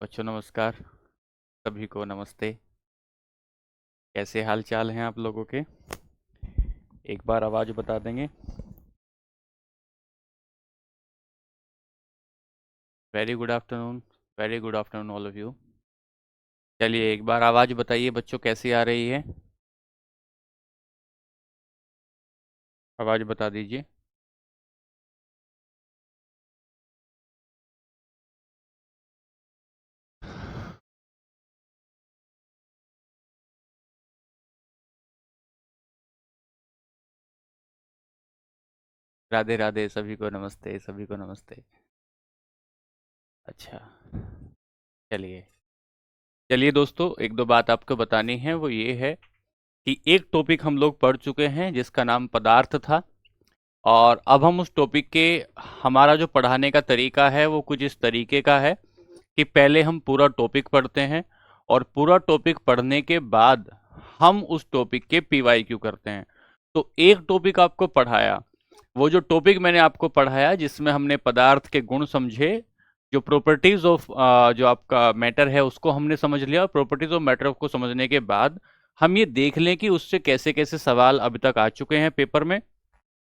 बच्चों नमस्कार। सभी को नमस्ते। कैसे हाल चाल हैं आप लोगों के? एक बार आवाज़ बता देंगे। Very good afternoon. Very good afternoon all of you. चलिए एक बार आवाज़ बताइए बच्चों, कैसी आ रही है? आवाज़ बता दीजिए। राधे राधे, सभी को नमस्ते, सभी को नमस्ते। अच्छा, चलिए। चलिए दोस्तों, एक दो बात आपको बतानी है, वो ये है कि एक टॉपिक हम लोग पढ़ चुके हैं जिसका नाम पदार्थ था। और अब हम उस टॉपिक के, हमारा जो पढ़ाने का तरीका है वो कुछ इस तरीके का है कि पहले हम पूरा टॉपिक पढ़ते हैं और पूरा टॉपिक पढ़ने के बाद हम उस टॉपिक के पीवाईक्यू करते हैं। तो एक टॉपिक आपको पढ़ाया, वो जो टॉपिक मैंने आपको पढ़ाया जिसमें हमने पदार्थ के गुण समझे, जो प्रॉपर्टीज ऑफ जो आपका मैटर है उसको हमने समझ लिया। और प्रॉपर्टीज ऑफ मैटर को समझने के बाद हम ये देख लें कि उससे कैसे कैसे सवाल अभी तक आ चुके हैं पेपर में,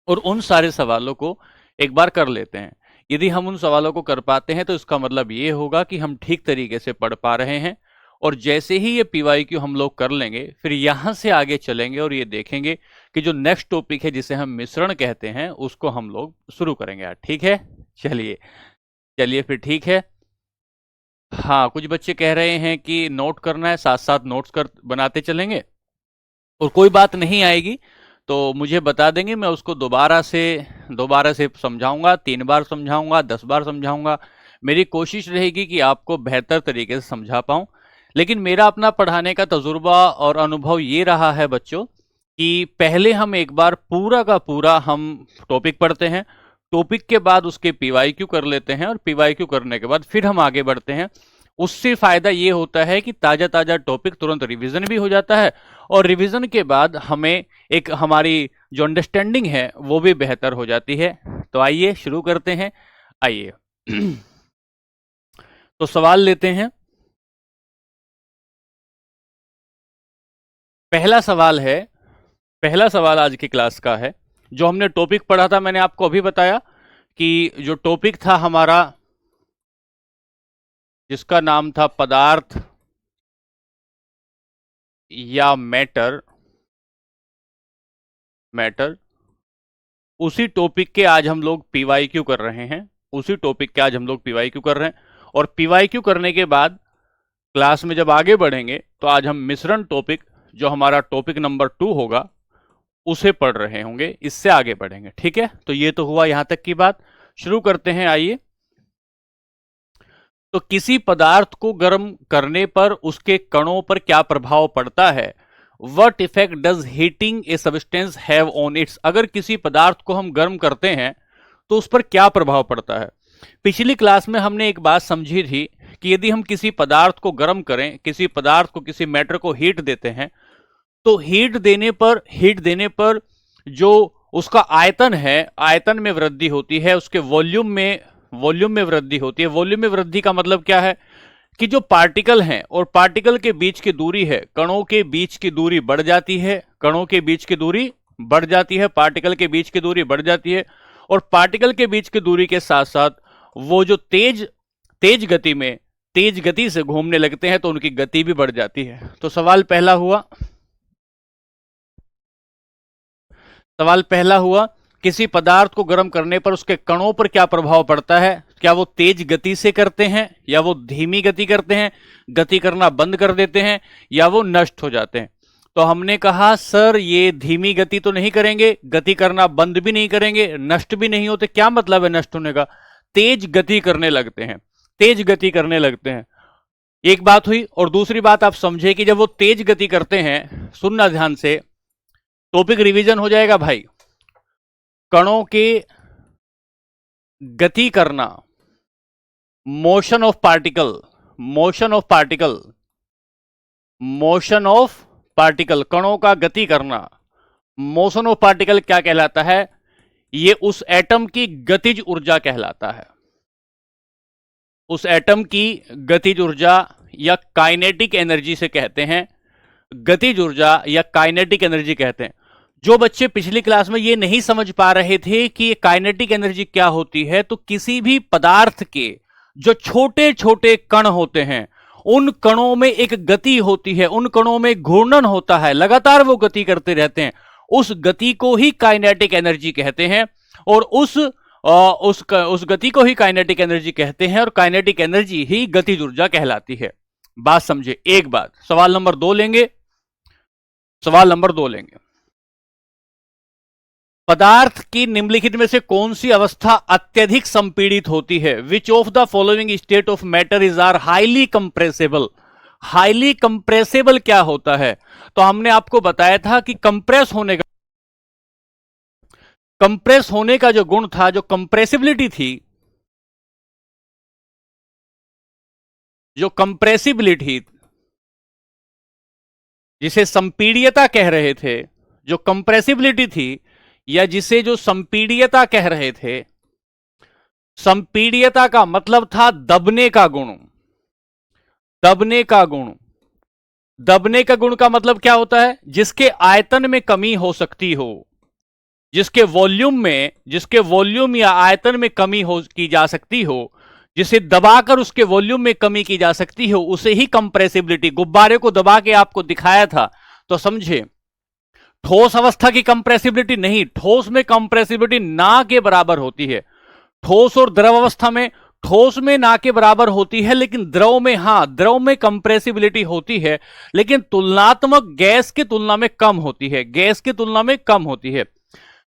और उन सारे सवालों को एक बार कर लेते हैं। यदि हम उन सवालों को कर पाते हैं तो इसका मतलब ये होगा कि हम ठीक तरीके से पढ़ पा रहे हैं। और जैसे ही ये पीवाईक्यू हम लोग कर लेंगे, फिर यहाँ से आगे चलेंगे और ये देखेंगे कि जो नेक्स्ट टॉपिक है जिसे हम मिश्रण कहते हैं उसको हम लोग शुरू करेंगे आज। ठीक है? चलिए। चलिए फिर ठीक है। हाँ, कुछ बच्चे कह रहे हैं कि नोट करना है, साथ साथ नोट्स कर बनाते चलेंगे और कोई बात नहीं आएगी तो मुझे बता देंगे, मैं उसको दोबारा से समझाऊंगा, 3 बार समझाऊंगा, 10 बार समझाऊंगा। मेरी कोशिश रहेगी कि आपको बेहतर तरीके से समझा पाऊं। लेकिन मेरा अपना पढ़ाने का तजुर्बा और अनुभव ये रहा है बच्चों कि पहले हम एक बार पूरा का पूरा हम टॉपिक पढ़ते हैं, टॉपिक के बाद उसके पीवाईक्यू कर लेते हैं और पीवाईक्यू करने के बाद फिर हम आगे बढ़ते हैं। उससे फायदा ये होता है कि ताजा ताजा टॉपिक तुरंत रिवीजन भी हो जाता है और रिवीजन के बाद हमें एक हमारी जो अंडरस्टैंडिंग है वो भी बेहतर हो जाती है। तो आइए शुरू करते हैं। आइए। तो सवाल लेते हैं। पहला सवाल है, पहला सवाल आज की क्लास का है। जो हमने टॉपिक पढ़ा था मैंने आपको अभी बताया कि जो टॉपिक था हमारा, जिसका नाम था पदार्थ या मैटर, मैटर, उसी टॉपिक के आज हम लोग पीवाईक्यू कर रहे हैं। उसी टॉपिक के आज हम लोग पीवाईक्यू कर रहे हैं और पीवाईक्यू करने के बाद क्लास में जब आगे बढ़ेंगे तो आज हम मिश्रण टॉपिक, जो हमारा टॉपिक नंबर 2 होगा, उसे पढ़ रहे होंगे। इससे आगे बढ़ेंगे। ठीक है? तो ये तो हुआ यहां तक की बात। शुरू करते हैं। आइए। तो किसी पदार्थ को गर्म करने पर उसके कणों पर क्या प्रभाव पड़ता है? What effect does heating a substance have on it's? अगर किसी पदार्थ को हम गर्म करते हैं तो उस पर क्या प्रभाव पड़ता है? पिछली क्लास में हमने एक बात समझी थी कि यदि हम किसी पदार्थ को गर्म करें, किसी पदार्थ को, किसी मैटर को हीट देते हैं, तो हीट देने पर जो उसका आयतन है, आयतन में वृद्धि होती है, उसके वॉल्यूम में वृद्धि होती है। वॉल्यूम में वृद्धि का मतलब क्या है कि जो पार्टिकल हैं और पार्टिकल के बीच की दूरी है, कणों के बीच की दूरी बढ़ जाती है, कणों के बीच की दूरी बढ़ जाती है, पार्टिकल के बीच की दूरी बढ़ जाती है। और पार्टिकल के बीच की दूरी के साथ साथ वो जो तेज तेज गति में, तेज गति से घूमने लगते हैं तो उनकी गति भी बढ़ जाती है। तो सवाल पहला हुआ, किसी पदार्थ को गर्म करने पर उसके कणों पर क्या प्रभाव पड़ता है? क्या वो तेज गति से करते हैं या वो धीमी गति करते हैं, गति करना बंद कर देते हैं, या वो नष्ट हो जाते हैं? तो हमने कहा सर ये धीमी गति तो नहीं करेंगे, गति करना बंद भी नहीं करेंगे, नष्ट भी नहीं होते। क्या मतलब है नष्ट होने का? तेज गति करने लगते हैं, तेज गति करने लगते हैं। एक बात हुई। और दूसरी बात आप समझे कि जब वो तेज गति करते हैं, सुनना ध्यान से, टॉपिक रिवीजन हो जाएगा भाई। कणों के गति करना, motion of particle, motion of particle, motion of particle, कणों का गति करना, मोशन ऑफ पार्टिकल क्या कहलाता है? ये उस एटम की गतिज ऊर्जा कहलाता है। उस एटम की गतिज ऊर्जा या काइनेटिक एनर्जी से कहते हैं, गतिज ऊर्जा या काइनेटिक एनर्जी कहते हैं। जो बच्चे पिछली क्लास में ये नहीं समझ पा रहे थे कि ये काइनेटिक एनर्जी क्या होती है, तो किसी भी पदार्थ के जो छोटे छोटे कण होते हैं, उन कणों में एक गति होती है, उन कणों में घूर्णन होता है, लगातार वो गति करते रहते हैं, उस गति को ही काइनेटिक एनर्जी कहते हैं। और उस गति को ही काइनेटिक एनर्जी कहते हैं, और काइनेटिक एनर्जी ही गतिज ऊर्जा कहलाती है। बात समझे। एक बात, सवाल नंबर 2 लेंगे। सवाल नंबर 2 लेंगे, पदार्थ की निम्नलिखित में से कौन सी अवस्था अत्यधिक संपीड़ित होती है? Which of the following state of matter is are highly compressible? Highly compressible क्या होता है? तो हमने आपको बताया था कि कंप्रेस होने का जो गुण था, जो कंप्रेसिबिलिटी थी, जो कंप्रेसिबिलिटी जिसे संपीड़ियता कह रहे थे, जो कंप्रेसिबिलिटी थी या जिसे जो संपीड़ियता कह रहे थे, संपीड़ियता का मतलब था दबने का गुण। दबने का गुण, दबने का गुण का मतलब क्या होता है? जिसके आयतन में कमी हो सकती हो, जिसके वॉल्यूम या आयतन में कमी की जा सकती हो, जिसे दबाकर उसके वॉल्यूम में कमी की जा सकती हो, उसे ही कंप्रेसिबिलिटी। गुब्बारे को दबा के आपको दिखाया था, तो समझे। ठोस अवस्था की कंप्रेसिबिलिटी नहीं, ठोस में कंप्रेसिबिलिटी ना के बराबर होती है। ठोस और द्रव अवस्था में, ठोस में ना के बराबर होती है, लेकिन द्रव में, हां, द्रव में कंप्रेसिबिलिटी होती है, लेकिन तुलनात्मक गैस की तुलना में कम होती है, गैस की तुलना में कम होती है।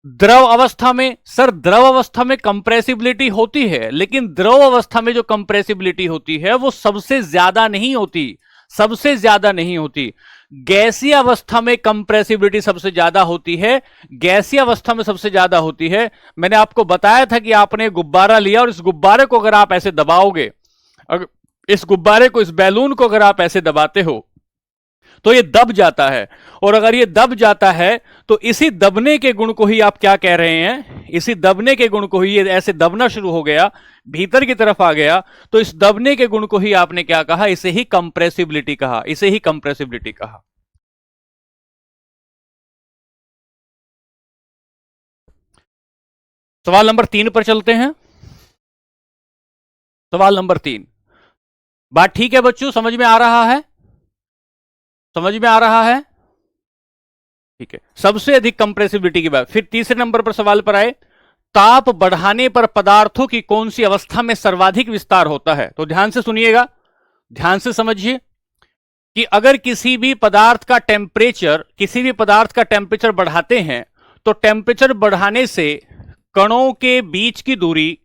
द्रव अवस्था में, सर द्रव अवस्था में कंप्रेसिबिलिटी होती है, लेकिन द्रव अवस्था में जो कंप्रेसिबिलिटी होती है वो सबसे ज्यादा नहीं होती, सबसे ज्यादा नहीं होती। गैसीय अवस्था में कंप्रेसिबिलिटी सबसे ज्यादा होती है, गैसीय अवस्था में सबसे ज्यादा होती है। मैंने आपको बताया था कि आपने गुब्बारा लिया और इस गुब्बारे को अगर आप ऐसे दबाओगे, अगर इस गुब्बारे को, इस बैलून को अगर आप ऐसे दबाते हो तो ये दब जाता है, और अगर ये दब जाता है तो इसी दबने के गुण को ही आप क्या कह रहे हैं? इसी दबने के गुण को ही, ये ऐसे दबना शुरू हो गया, भीतर की तरफ आ गया, तो इस दबने के गुण को ही आपने क्या कहा? इसे ही कंप्रेसिबिलिटी कहा, इसे ही कंप्रेसिबिलिटी कहा। सवाल नंबर 3 पर चलते हैं। सवाल नंबर 3, बात ठीक है बच्चों? समझ में आ रहा है? समझ में आ रहा है? ठीक है। सबसे अधिक कंप्रेसिबिलिटी की बात। फिर तीसरे नंबर पर सवाल पर आए, ताप बढ़ाने पर पदार्थों की कौन सी अवस्था में सर्वाधिक विस्तार होता है? तो ध्यान से सुनिएगा, ध्यान से समझिए कि अगर किसी भी पदार्थ का टेम्परेचर बढ़ाते हैं, तो टेम्परेचर बढ़ाने से कणों के बीच की दूरी,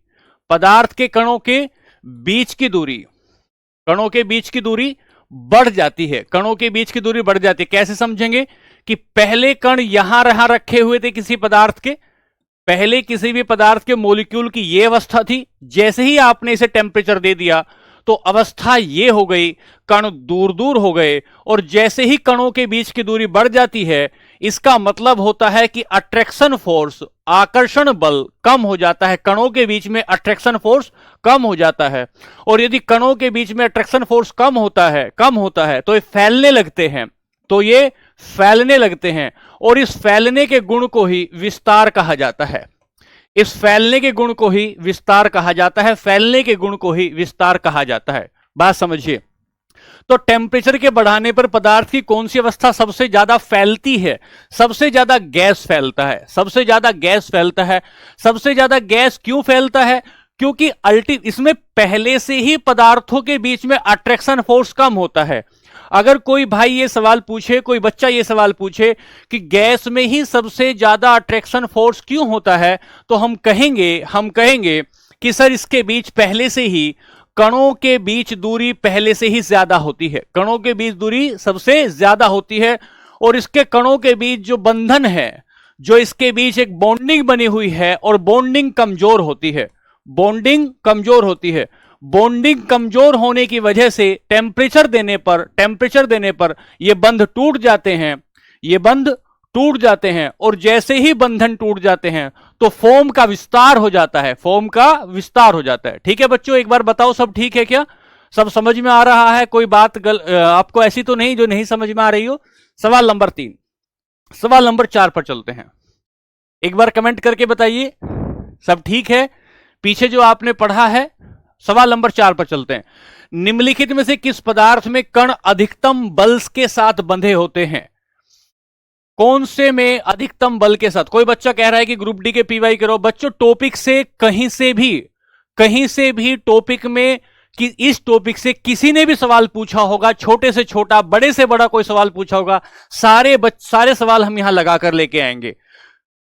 पदार्थ के कणों के बीच की दूरी बढ़ जाती है। कणों के बीच की दूरी बढ़ जाती है। कैसे समझेंगे? कि पहले कण यहां रखे हुए थे किसी पदार्थ के, पहले किसी भी पदार्थ के मॉलिक्यूल की यह अवस्था थी, जैसे ही आपने इसे टेम्परेचर दे दिया तो अवस्था ये हो गई, कण दूर दूर हो गए, और जैसे ही कणों के बीच की दूरी बढ़ जाती है, इसका मतलब होता है कि अट्रैक्शन फोर्स, आकर्षण बल कम हो जाता है। कणों के बीच में अट्रैक्शन फोर्स कम हो जाता है, और यदि कणों के बीच में अट्रैक्शन फोर्स कम होता है तो ये फैलने लगते हैं, और इस फैलने के गुण को ही विस्तार कहा जाता है। इस फैलने के गुण को ही विस्तार कहा जाता है, फैलने के गुण को ही विस्तार कहा जाता है। बात समझिए। तो टेम्परेचर के बढ़ाने पर पदार्थ की कौन सी अवस्था सबसे ज्यादा फैलती है? सबसे ज्यादा गैस फैलता है, सबसे ज्यादा गैस फैलता है। सबसे ज्यादा गैस क्यों फैलता है? क्योंकि इसमें पहले से ही पदार्थों के बीच में अट्रैक्शन फोर्स कम होता है। अगर कोई भाई ये सवाल पूछे, कोई बच्चा ये सवाल पूछे कि गैस में ही सबसे ज्यादा अट्रैक्शन फोर्स क्यों होता है, तो हम कहेंगे कि सर इसके बीच पहले से ही, कणों के बीच दूरी पहले से ही ज्यादा होती है, कणों के बीच दूरी सबसे ज्यादा होती है, और इसके कणों के बीच जो बंधन है, जो इसके बीच एक बॉन्डिंग बनी हुई है, और बॉन्डिंग कमजोर होती है, बॉन्डिंग कमजोर होने की वजह से टेम्परेचर देने पर ये बंध टूट जाते हैं, ये बंध टूट जाते हैं, और जैसे ही बंधन टूट जाते हैं तो फोम का विस्तार हो जाता है, फोम का विस्तार हो जाता है। ठीक है बच्चों, एक बार बताओ सब ठीक है क्या? सब समझ में आ रहा है? कोई बात आपको ऐसी तो नहीं जो नहीं समझ में आ रही हो? सवाल नंबर 3। सवाल नंबर 4 पर चलते हैं। एक बार कमेंट करके बताइए सब ठीक है, पीछे जो आपने पढ़ा है। सवाल नंबर 4 पर चलते हैं। निम्नलिखित में से किस पदार्थ में कण अधिकतम बल के साथ बंधे होते हैं? कौन से में अधिकतम बल के साथ? कोई बच्चा कह रहा है कि ग्रुप डी के पीवाई करो। बच्चों टॉपिक से कहीं से भी टॉपिक में कि इस टॉपिक से किसी ने भी सवाल पूछा होगा, छोटे से छोटा बड़े से बड़ा कोई सवाल पूछा होगा, सारे सवाल हम यहां लगाकर लेके आएंगे।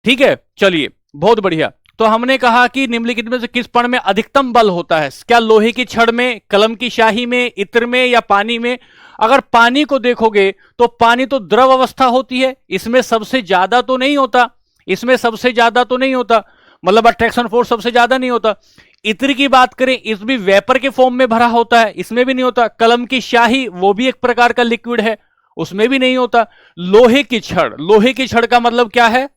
ठीक है, चलिए बहुत बढ़िया। तो हमने कहा कि निम्नलिखित में से किस कण में अधिकतम बल होता है? क्या लोहे की छड़ में, कलम की स्याही में, इत्र में, या पानी में? अगर पानी को देखोगे तो पानी तो द्रव अवस्था होती है, इसमें सबसे ज्यादा तो नहीं होता, मतलब अट्रैक्शन फोर्स सबसे ज्यादा नहीं होता। इत्र की बात करें, इस भी वेपर के फॉर्म में भरा होता है, इसमें भी नहीं होता। कलम की स्याही वो भी एक प्रकार का लिक्विड है, उसमें भी नहीं होता। लोहे की छड़ का मतलब क्या है?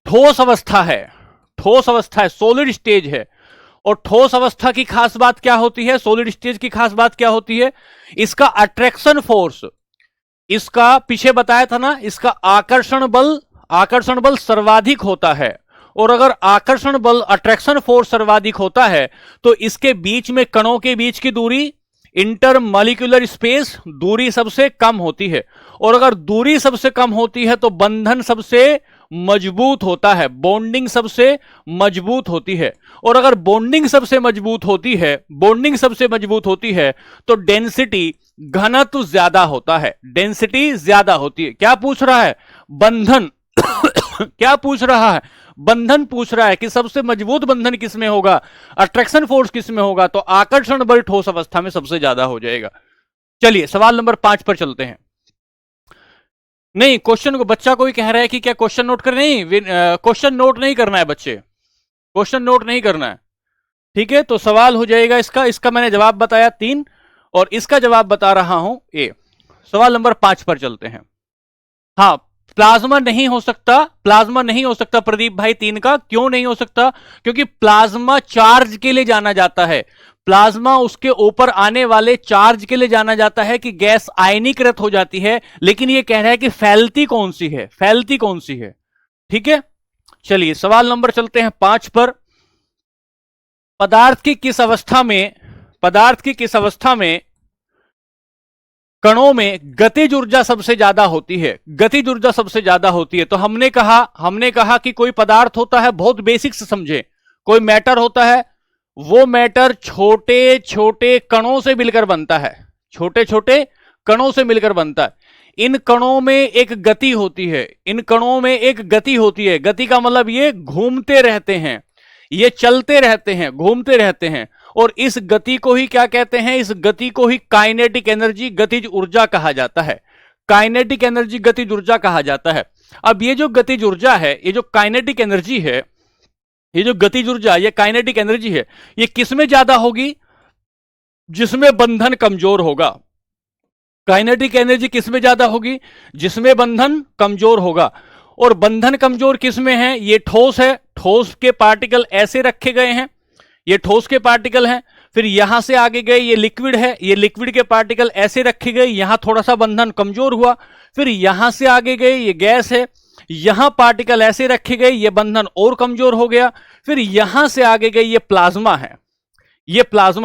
ठोस अवस्था है, सॉलिड स्टेज है। और ठोस अवस्था की खास बात क्या होती है, सॉलिड स्टेज की खास बात क्या होती है? इसका अट्रैक्शन फोर्स, इसका पीछे बताया था ना, इसका आकर्षण बल सर्वाधिक होता है। और अगर आकर्षण बल, अट्रैक्शन फोर्स सर्वाधिक होता है तो इसके बीच में कणों के बीच की दूरी, इंटरमॉलिक्यूलर स्पेस, दूरी सबसे कम होती है। और अगर दूरी सबसे कम होती है तो बंधन सबसे मजबूत होता है, बॉन्डिंग सबसे मजबूत होती है। और अगर बॉन्डिंग सबसे मजबूत होती है तो डेंसिटी, घनत्व ज्यादा होता है, डेंसिटी ज्यादा होती है। क्या पूछ रहा है? बंधन क्या पूछ रहा है? बंधन पूछ रहा है कि सबसे मजबूत बंधन किसमें होगा, अट्रैक्शन फोर्स किसमें होगा? तो आकर्षण बल ठोस अवस्था में सबसे ज्यादा हो जाएगा। चलिए सवाल नंबर 5 पर चलते हैं। नहीं, क्वेश्चन को बच्चा कोई कह रहा है कि क्या क्वेश्चन नोट कर? नहीं, क्वेश्चन नोट नहीं करना है बच्चे, क्वेश्चन नोट नहीं करना है। ठीक है, तो सवाल हो जाएगा इसका मैंने जवाब बताया 3 और इसका जवाब बता रहा हूं ए। सवाल नंबर 5 पर चलते हैं। हाँ, प्लाज्मा नहीं हो सकता प्रदीप भाई 3 का। क्यों नहीं हो सकता? क्योंकि प्लाज्मा चार्ज के लिए जाना जाता है, प्लाज्मा उसके ऊपर आने वाले चार्ज के लिए जाना जाता है कि गैस आयनीकृत हो जाती है। लेकिन यह कह रहा है कि फैलती कौन सी है, ठीक है। चलिए सवाल नंबर चलते हैं 5 पर। पदार्थ की किस अवस्था में कणों में गतिज ऊर्जा सबसे ज्यादा होती है? तो हमने कहा कि कोई पदार्थ होता है, बहुत बेसिक से समझे, कोई मैटर होता है, वो मैटर छोटे छोटे कणों से मिलकर बनता है, इन कणों में एक गति होती है, गति का मतलब ये घूमते रहते हैं, ये चलते रहते हैं, घूमते रहते हैं। और इस गति को ही क्या कहते हैं? इस गति को ही काइनेटिक एनर्जी, गतिज ऊर्जा कहा जाता है। काइनेटिक एनर्जी, गतिज ऊर्जा कहा जाता है। अब ये जो गतिज ऊर्जा है, ये जो काइनेटिक एनर्जी है, ये जो गतिज ऊर्जा, ये काइनेटिक एनर्जी है, ये किसमें ज्यादा होगी? जिसमें बंधन कमजोर होगा। काइनेटिक एनर्जी किसमें ज्यादा होगी? जिसमें बंधन कमजोर होगा। और बंधन कमजोर किसमें है? ये ठोस है, ठोस के पार्टिकल ऐसे रखे गए हैं, ये ठोस के पार्टिकल हैं। फिर यहां से आगे गए, ये लिक्विड है, ये लिक्विड के पार्टिकल ऐसे रखे गए, यहां थोड़ा सा बंधन कमजोर हुआ। फिर यहां से आगे गए, ये गैस है, यहां पार्टिकल ऐसे रखे गए, ये बंधन और कमजोर हो गया। फिर यहां से आगे गए, ये प्लाज्मा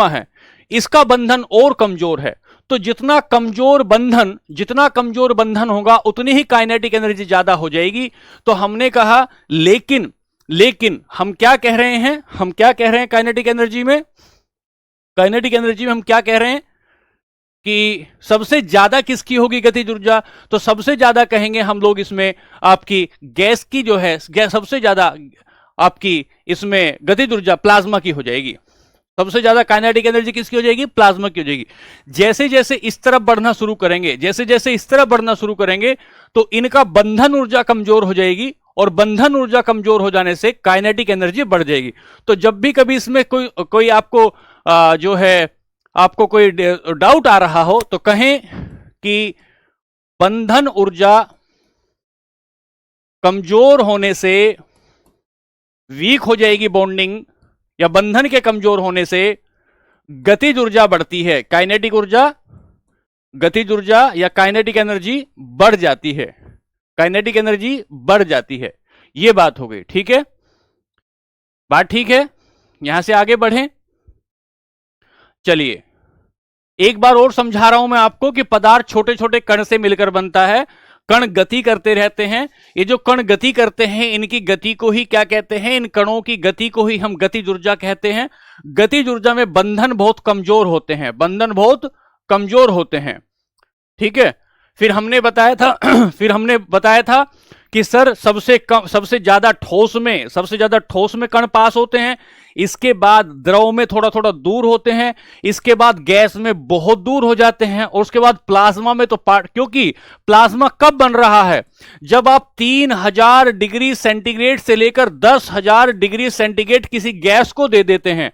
है, इसका बंधन और कमजोर है। तो जितना कमजोर बंधन होगा उतनी ही काइनेटिक एनर्जी ज्यादा हो जाएगी। तो हमने कहा लेकिन हम क्या कह रहे हैं काइनेटिक एनर्जी में हम क्या कह रहे हैं कि सबसे ज्यादा किसकी होगी गतिज ऊर्जा? तो सबसे ज्यादा कहेंगे हम लोग इसमें आपकी गैस की जो है, सबसे ज्यादा आपकी इसमें गतिज ऊर्जा प्लाज्मा की हो जाएगी। सबसे ज्यादा काइनेटिक एनर्जी किसकी हो जाएगी? प्लाज्मा की हो जाएगी। जैसे जैसे इस तरफ बढ़ना शुरू करेंगे तो इनका बंधन ऊर्जा कमजोर हो जाएगी, और बंधन ऊर्जा कमजोर हो जाने से काइनेटिक एनर्जी बढ़ जाएगी। तो जब भी कभी इसमें कोई आपको जो है आपको कोई डाउट आ रहा हो तो कहें कि बंधन ऊर्जा कमजोर होने से, वीक हो जाएगी बॉन्डिंग या बंधन के कमजोर होने से गतिज ऊर्जा बढ़ती है, काइनेटिक ऊर्जा, गतिज ऊर्जा या काइनेटिक एनर्जी बढ़ जाती है, काइनेटिक एनर्जी बढ़ जाती है। यह बात हो गई, ठीक है, बात ठीक है। यहां से आगे बढ़ें। चलिए एक बार और समझा रहा हूं मैं आपको कि पदार्थ छोटे छोटे कण से मिलकर बनता है, कण गति करते रहते हैं। ये जो कण गति करते हैं इनकी गति को ही क्या कहते हैं, इन कणों की गति को ही हम गतिज ऊर्जा कहते हैं। गतिज ऊर्जा में बंधन बहुत कमजोर होते हैं, बंधन बहुत कमजोर होते हैं, ठीक है। फिर हमने बताया था फिर हमने बताया था कि सर सबसे ज्यादा ठोस में कण पास होते हैं, इसके बाद द्रव में थोड़ा थोड़ा दूर होते हैं, इसके बाद गैस में बहुत दूर हो जाते हैं, और उसके बाद प्लाज्मा में तो क्योंकि प्लाज्मा कब बन रहा है, जब आप 3000 डिग्री सेंटीग्रेड से लेकर 10,000 डिग्री सेंटीग्रेड किसी गैस को दे देते हैं,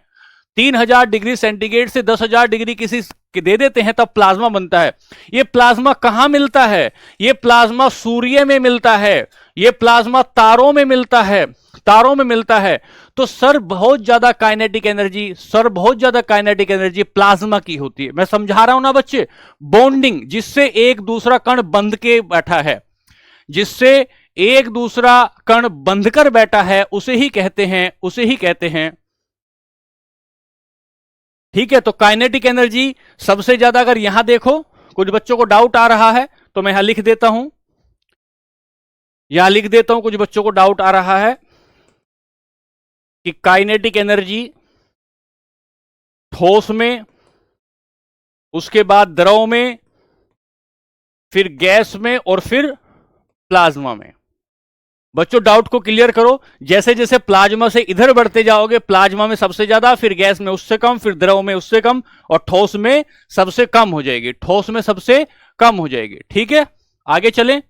3000 डिग्री सेंटीग्रेड से 10,000 डिग्री किसी दे देते हैं, तब प्लाज्मा बनता है। ये प्लाज्मा कहां मिलता है, ये प्लाज्मा सूर्य में मिलता है, ये प्लाज्मा तारों में मिलता है, तारों में मिलता है। तो सर बहुत ज्यादा काइनेटिक एनर्जी प्लाज्मा की होती है। मैं समझा रहा हूं ना बच्चे, बॉन्डिंग जिससे एक दूसरा कण बंध के बैठा है, जिससे एक दूसरा कण बंधकर बैठा है, उसे ही कहते हैं, ठीक है। तो काइनेटिक एनर्जी सबसे ज्यादा, अगर यहां देखो कुछ बच्चों को डाउट आ रहा है तो मैं यहां लिख देता हूं, कुछ बच्चों को डाउट आ रहा है कि काइनेटिक एनर्जी ठोस में, उसके बाद द्रव में, फिर गैस में और फिर प्लाज्मा में। बच्चों डाउट को क्लियर करो। जैसे जैसे प्लाज्मा से इधर बढ़ते जाओगे, प्लाज्मा में सबसे ज्यादा, फिर गैस में उससे कम, फिर द्रव में उससे कम, और ठोस में सबसे कम हो जाएगी, ठीक है। आगे चलें,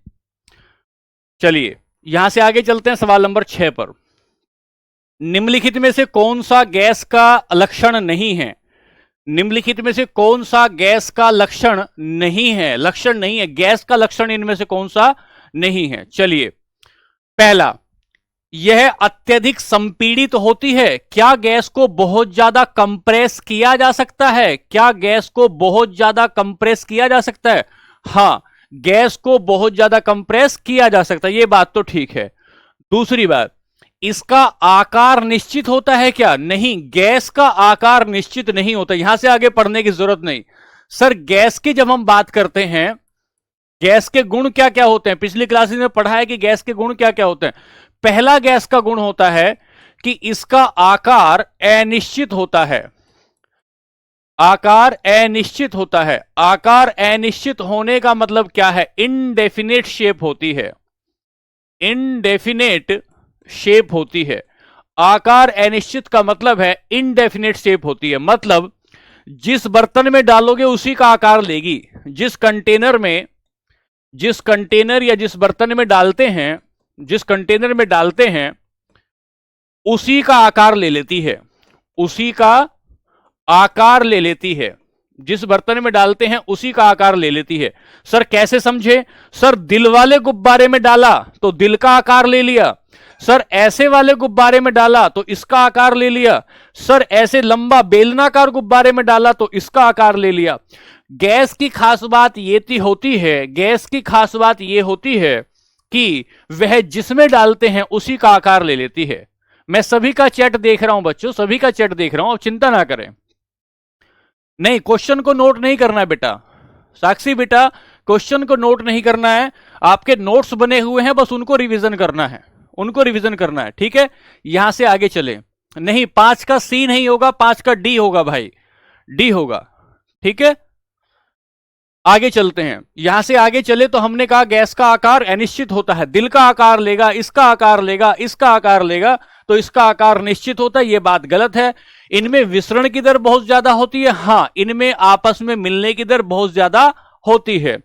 चलिए यहां से आगे चलते हैं सवाल नंबर 6 पर। निम्नलिखित में से कौन सा गैस का लक्षण नहीं है, निम्नलिखित में से कौन सा गैस का लक्षण नहीं है, गैस का लक्षण इनमें से कौन सा नहीं है। चलिए पहला, यह अत्यधिक संपीड़ित होती है। क्या गैस को बहुत ज्यादा कंप्रेस किया जा सकता है, हां, गैस को बहुत ज्यादा कंप्रेस किया जा सकता है, यह बात तो ठीक है। दूसरी बात, इसका आकार निश्चित होता है क्या, नहीं, गैस का आकार निश्चित नहीं होता। यहां से आगे पढ़ने की जरूरत नहीं। सर गैस की जब हम बात करते हैं, गैस के गुण क्या क्या होते हैं, पिछली क्लासेस में पढ़ा है कि गैस के गुण क्या क्या होते हैं। पहला गैस का गुण होता है कि इसका आकार अनिश्चित होता है, आकार अनिश्चित होने का मतलब क्या है, इनडेफिनेट शेप होती है, आकार अनिश्चित का मतलब है इनडेफिनेट शेप होती है। मतलब जिस बर्तन में डालोगे उसी का आकार लेगी, जिस कंटेनर या जिस बर्तन में डालते हैं, उसी का आकार ले लेती है, जिस बर्तन में डालते हैं उसी का आकार ले लेती है। सर कैसे समझे, सर दिल वाले गुब्बारे में डाला तो दिल का आकार ले लिया, सर ऐसे वाले गुब्बारे में डाला तो इसका आकार ले लिया, सर ऐसे लंबा बेलनाकार गुब्बारे में डाला तो इसका आकार ले लिया। गैस की खास बात ये होती है कि वह जिसमें डालते हैं उसी का आकार ले लेती है। मैं सभी का चैट देख रहा हूं बच्चों, सभी का चैट देख रहा हूं, चिंता ना करें। नहीं, क्वेश्चन को नोट नहीं करना है बेटा, साक्षी बेटा क्वेश्चन को नोट नहीं करना है, आपके नोट्स बने हुए हैं, बस उनको रिवीजन करना है, ठीक है। यहां से आगे चले, नहीं 5 का सी नहीं होगा, 5 का डी होगा भाई, डी होगा, ठीक है। आगे चलते हैं, यहां से आगे चले तो हमने कहा गैस का आकार अनिश्चित होता है, दिल का आकार लेगा, इसका आकार लेगा, इसका आकार लेगा, तो इसका आकार निश्चित होता है, यह बात गलत है। इनमें विसरण की दर बहुत ज्यादा होती है, हां, इनमें आपस में मिलने की दर बहुत ज्यादा होती है।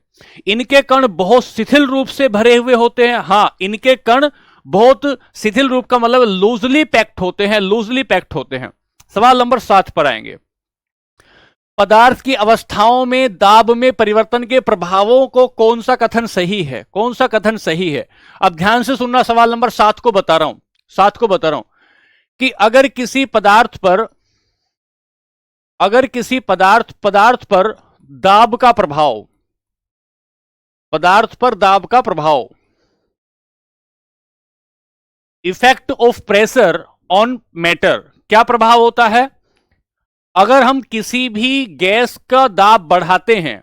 इनके कण बहुत शिथिल रूप से भरे हुए होते हैं, हां, इनके कण बहुत शिथिल रूप का मतलब लूजली पैक्ट होते हैं, सवाल नंबर 7 पर आएंगे। पदार्थ की अवस्थाओं में दाब में परिवर्तन के प्रभावों को कौन सा कथन सही है, कौन सा कथन सही है। अब ध्यान से सुनना, सवाल नंबर 7 को बता रहा हूं, 7 को बता रहा हूं कि अगर किसी पदार्थ पर पदार्थ पर दाब का प्रभाव, पदार्थ पर दाब का प्रभाव, effect of pressure on matter, क्या प्रभाव होता है। अगर हम किसी भी गैस का दाब बढ़ाते हैं,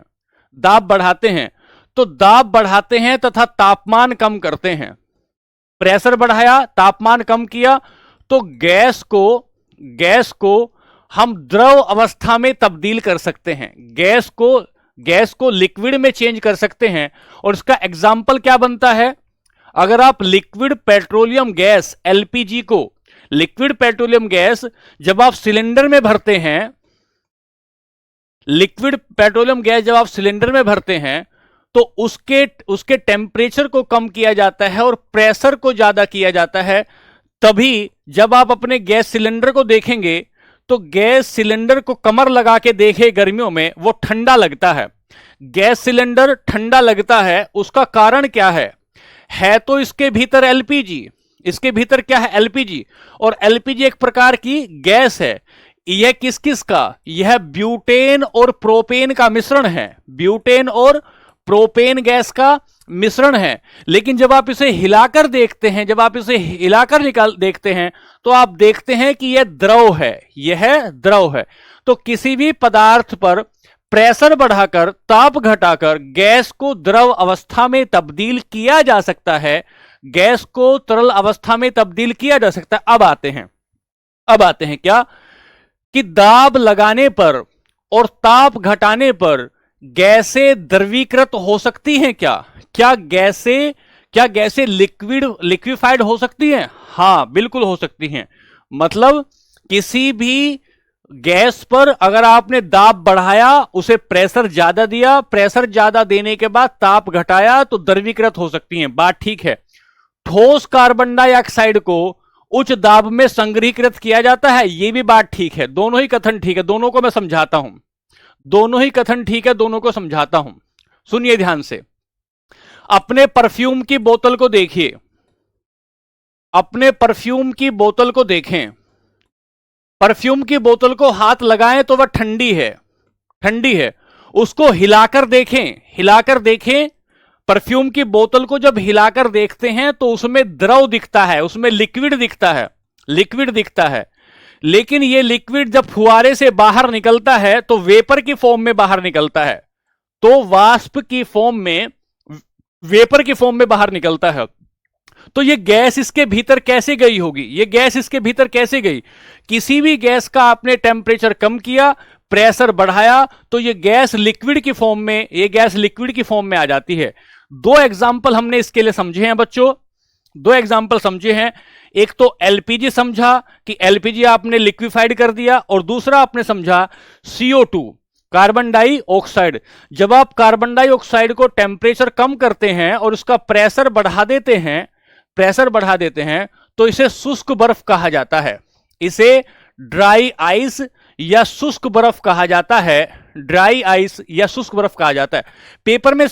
तो दाब बढ़ाते हैं तथा तापमान कम करते हैं, प्रेशर बढ़ाया, तापमान कम किया, तो गैस को हम द्रव अवस्था में तब्दील कर सकते हैं, गैस को लिक्विड में चेंज कर सकते हैं। और इसका एग्जाम्पल क्या बनता है, अगर आप लिक्विड पेट्रोलियम गैस एलपीजी को, लिक्विड पेट्रोलियम गैस जब आप सिलेंडर में भरते हैं, लिक्विड पेट्रोलियम गैस जब आप सिलेंडर में भरते हैं तो उसके टेम्परेचर को कम किया जाता है और प्रेशर को ज्यादा किया जाता है। तभी जब आप अपने गैस सिलेंडर को देखेंगे तो गैस सिलेंडर को कमर लगा के देखे गर्मियों में, वो ठंडा लगता है। गैस सिलेंडर ठंडा लगता है, उसका कारण क्या है तो इसके भीतर एलपीजी, इसके भीतर क्या है, एलपीजी। और एलपीजी एक प्रकार की गैस है। यह किस किस का, यह ब्यूटेन और प्रोपेन का मिश्रण है, ब्यूटेन और प्रोपेन गैस का मिश्रण है। लेकिन जब आप इसे हिलाकर देखते हैं, जब आप इसे हिलाकर देखते हैं तो आप देखते हैं कि यह द्रव है, यह द्रव है। तो किसी भी पदार्थ पर प्रेशर बढ़ाकर, ताप घटाकर गैस को द्रव अवस्था में तब्दील किया जा सकता है, गैस को तरल अवस्था में तब्दील किया जा सकता है। अब आते हैं क्या कि दाब लगाने पर और ताप घटाने पर गैसें द्रवीकृत हो सकती हैं क्या, क्या गैसें लिक्विफाइड हो सकती हैं। हां, बिल्कुल हो सकती हैं। मतलब किसी भी गैस पर अगर आपने दाब बढ़ाया, उसे प्रेशर ज्यादा दिया, प्रेशर ज्यादा देने के बाद ताप घटाया तो द्रवीकृत हो सकती हैं, बात ठीक है। ठोस कार्बन डाइऑक्साइड को उच्च दाब में संग्रहीकृत किया जाता है, यह भी बात ठीक है। दोनों ही कथन ठीक है, दोनों को मैं समझाता हूं, दोनों ही कथन ठीक है, दोनों को समझाता हूं। सुनिए ध्यान से, अपने परफ्यूम की बोतल को देखिए, अपने परफ्यूम की बोतल को देखें, परफ्यूम की बोतल को हाथ लगाएं तो वह ठंडी है, ठंडी है। उसको हिलाकर देखें, परफ्यूम की बोतल को जब हिलाकर देखते हैं तो उसमें द्रव दिखता है, उसमें लिक्विड दिखता है। लेकिन यह लिक्विड जब फुहारे से बाहर निकलता है तो वेपर की फॉर्म में बाहर निकलता है, तो वाष्प की फॉर्म में, वेपर की फॉर्म में बाहर निकलता है। तो यह गैस इसके भीतर कैसे गई होगी, यह गैस इसके भीतर कैसे गई। किसी भी गैस का आपने टेम्परेचर कम किया, प्रेशर बढ़ाया, तो यह गैस लिक्विड की फॉर्म में आ जाती है। दो एग्जाम्पल हमने इसके लिए समझे हैं बच्चों, दो एग्जाम्पल समझे हैं। एक तो एलपीजी समझा कि एलपीजी आपने लिक्विफाइड कर दिया, और दूसरा आपने समझा CO2, कार्बन डाइऑक्साइड। जब आप कार्बन डाइऑक्साइड को टेम्परेचर कम करते हैं और उसका प्रेशर बढ़ा देते हैं तो इसे शुष्क बर्फ कहा जाता है, इसे ड्राई आइस या शुष्क बर्फ कहा जाता है, ड्राई आइस या शुष्क बर्फ कहा जाता है। पेपर में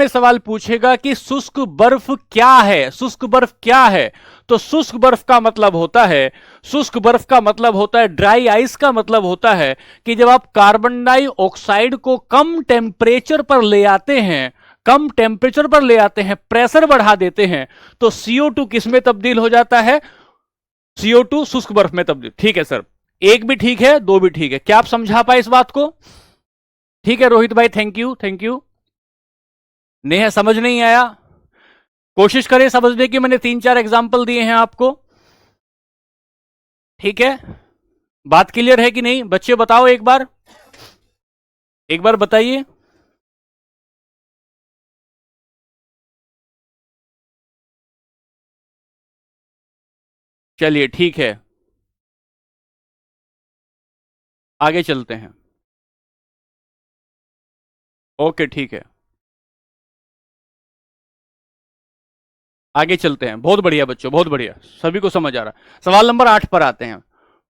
सवाल पूछेगा कि शुष्क बर्फ क्या है, शुष्क बर्फ क्या है। तो शुष्क बर्फ का मतलब होता है, ड्राई आइस का मतलब होता है कि जब आप कार्बन डाइऑक्साइड को कम टेम्परेचर पर ले आते हैं, प्रेशर बढ़ा देते हैं, तो CO2 किस में तब्दील हो जाता है, CO2 शुष्क बर्फ में तब्दील। ठीक है सर, एक भी ठीक है, दो भी ठीक है। क्या आप समझा पाए इस बात को? ठीक है रोहित भाई, थैंक यू। नेहा समझ नहीं आया, कोशिश करें समझने की, मैंने 3-4 एग्जाम्पल दिए हैं आपको। ठीक है, बात क्लियर है कि नहीं बच्चे, बताओ एक बार बताइए। चलिए ठीक है, आगे चलते हैं। ओके ठीक है, आगे चलते हैं। बहुत बढ़िया बच्चों, बहुत बढ़िया, सभी को समझ आ रहा है। सवाल नंबर 8 पर आते हैं।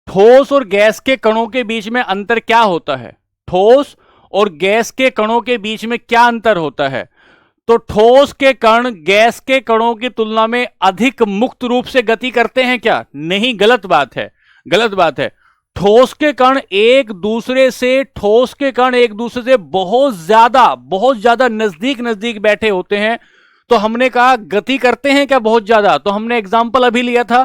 ठोस और गैस के कणों के बीच में अंतर क्या होता है? ठोस और गैस के कणों के बीच में क्या अंतर होता है? तो ठोस के कण गैस के कणों की तुलना में अधिक मुक्त रूप से गति करते हैं क्या? नहीं, गलत बात है, गलत बात है। ठोस के कण एक दूसरे से बहुत ज्यादा नजदीक नजदीक बैठे होते हैं। तो हमने कहा गति करते हैं क्या बहुत ज्यादा? तो हमने एग्जाम्पल अभी लिया था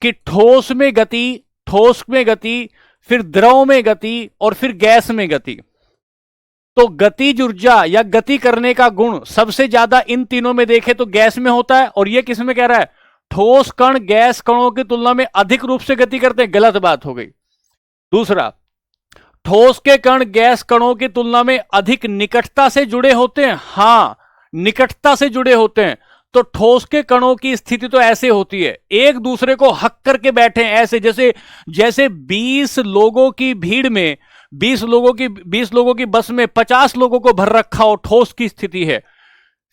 कि ठोस में गति, फिर द्रव में गति और फिर गैस में गति। तो गतिज ऊर्जा या गति करने का गुण सबसे ज्यादा इन तीनों में देखें तो गैस में होता है। और ये किस में कह रहा है? ठोस कण गैस कणों की तुलना में अधिक रूप से गति करते हैं। गलत बात हो गई। दूसरा, ठोस के कण गैस कणों की तुलना में अधिक निकटता से जुड़े होते हैं। हां, निकटता से जुड़े होते हैं। तो ठोस के कणों की स्थिति तो ऐसे होती है, एक दूसरे को हक करके बैठे हैं, ऐसे जैसे 20 लोगों की भीड़ में 20 लोगों की बस में 50 लोगों को भर रखा हो, ठोस की स्थिति है।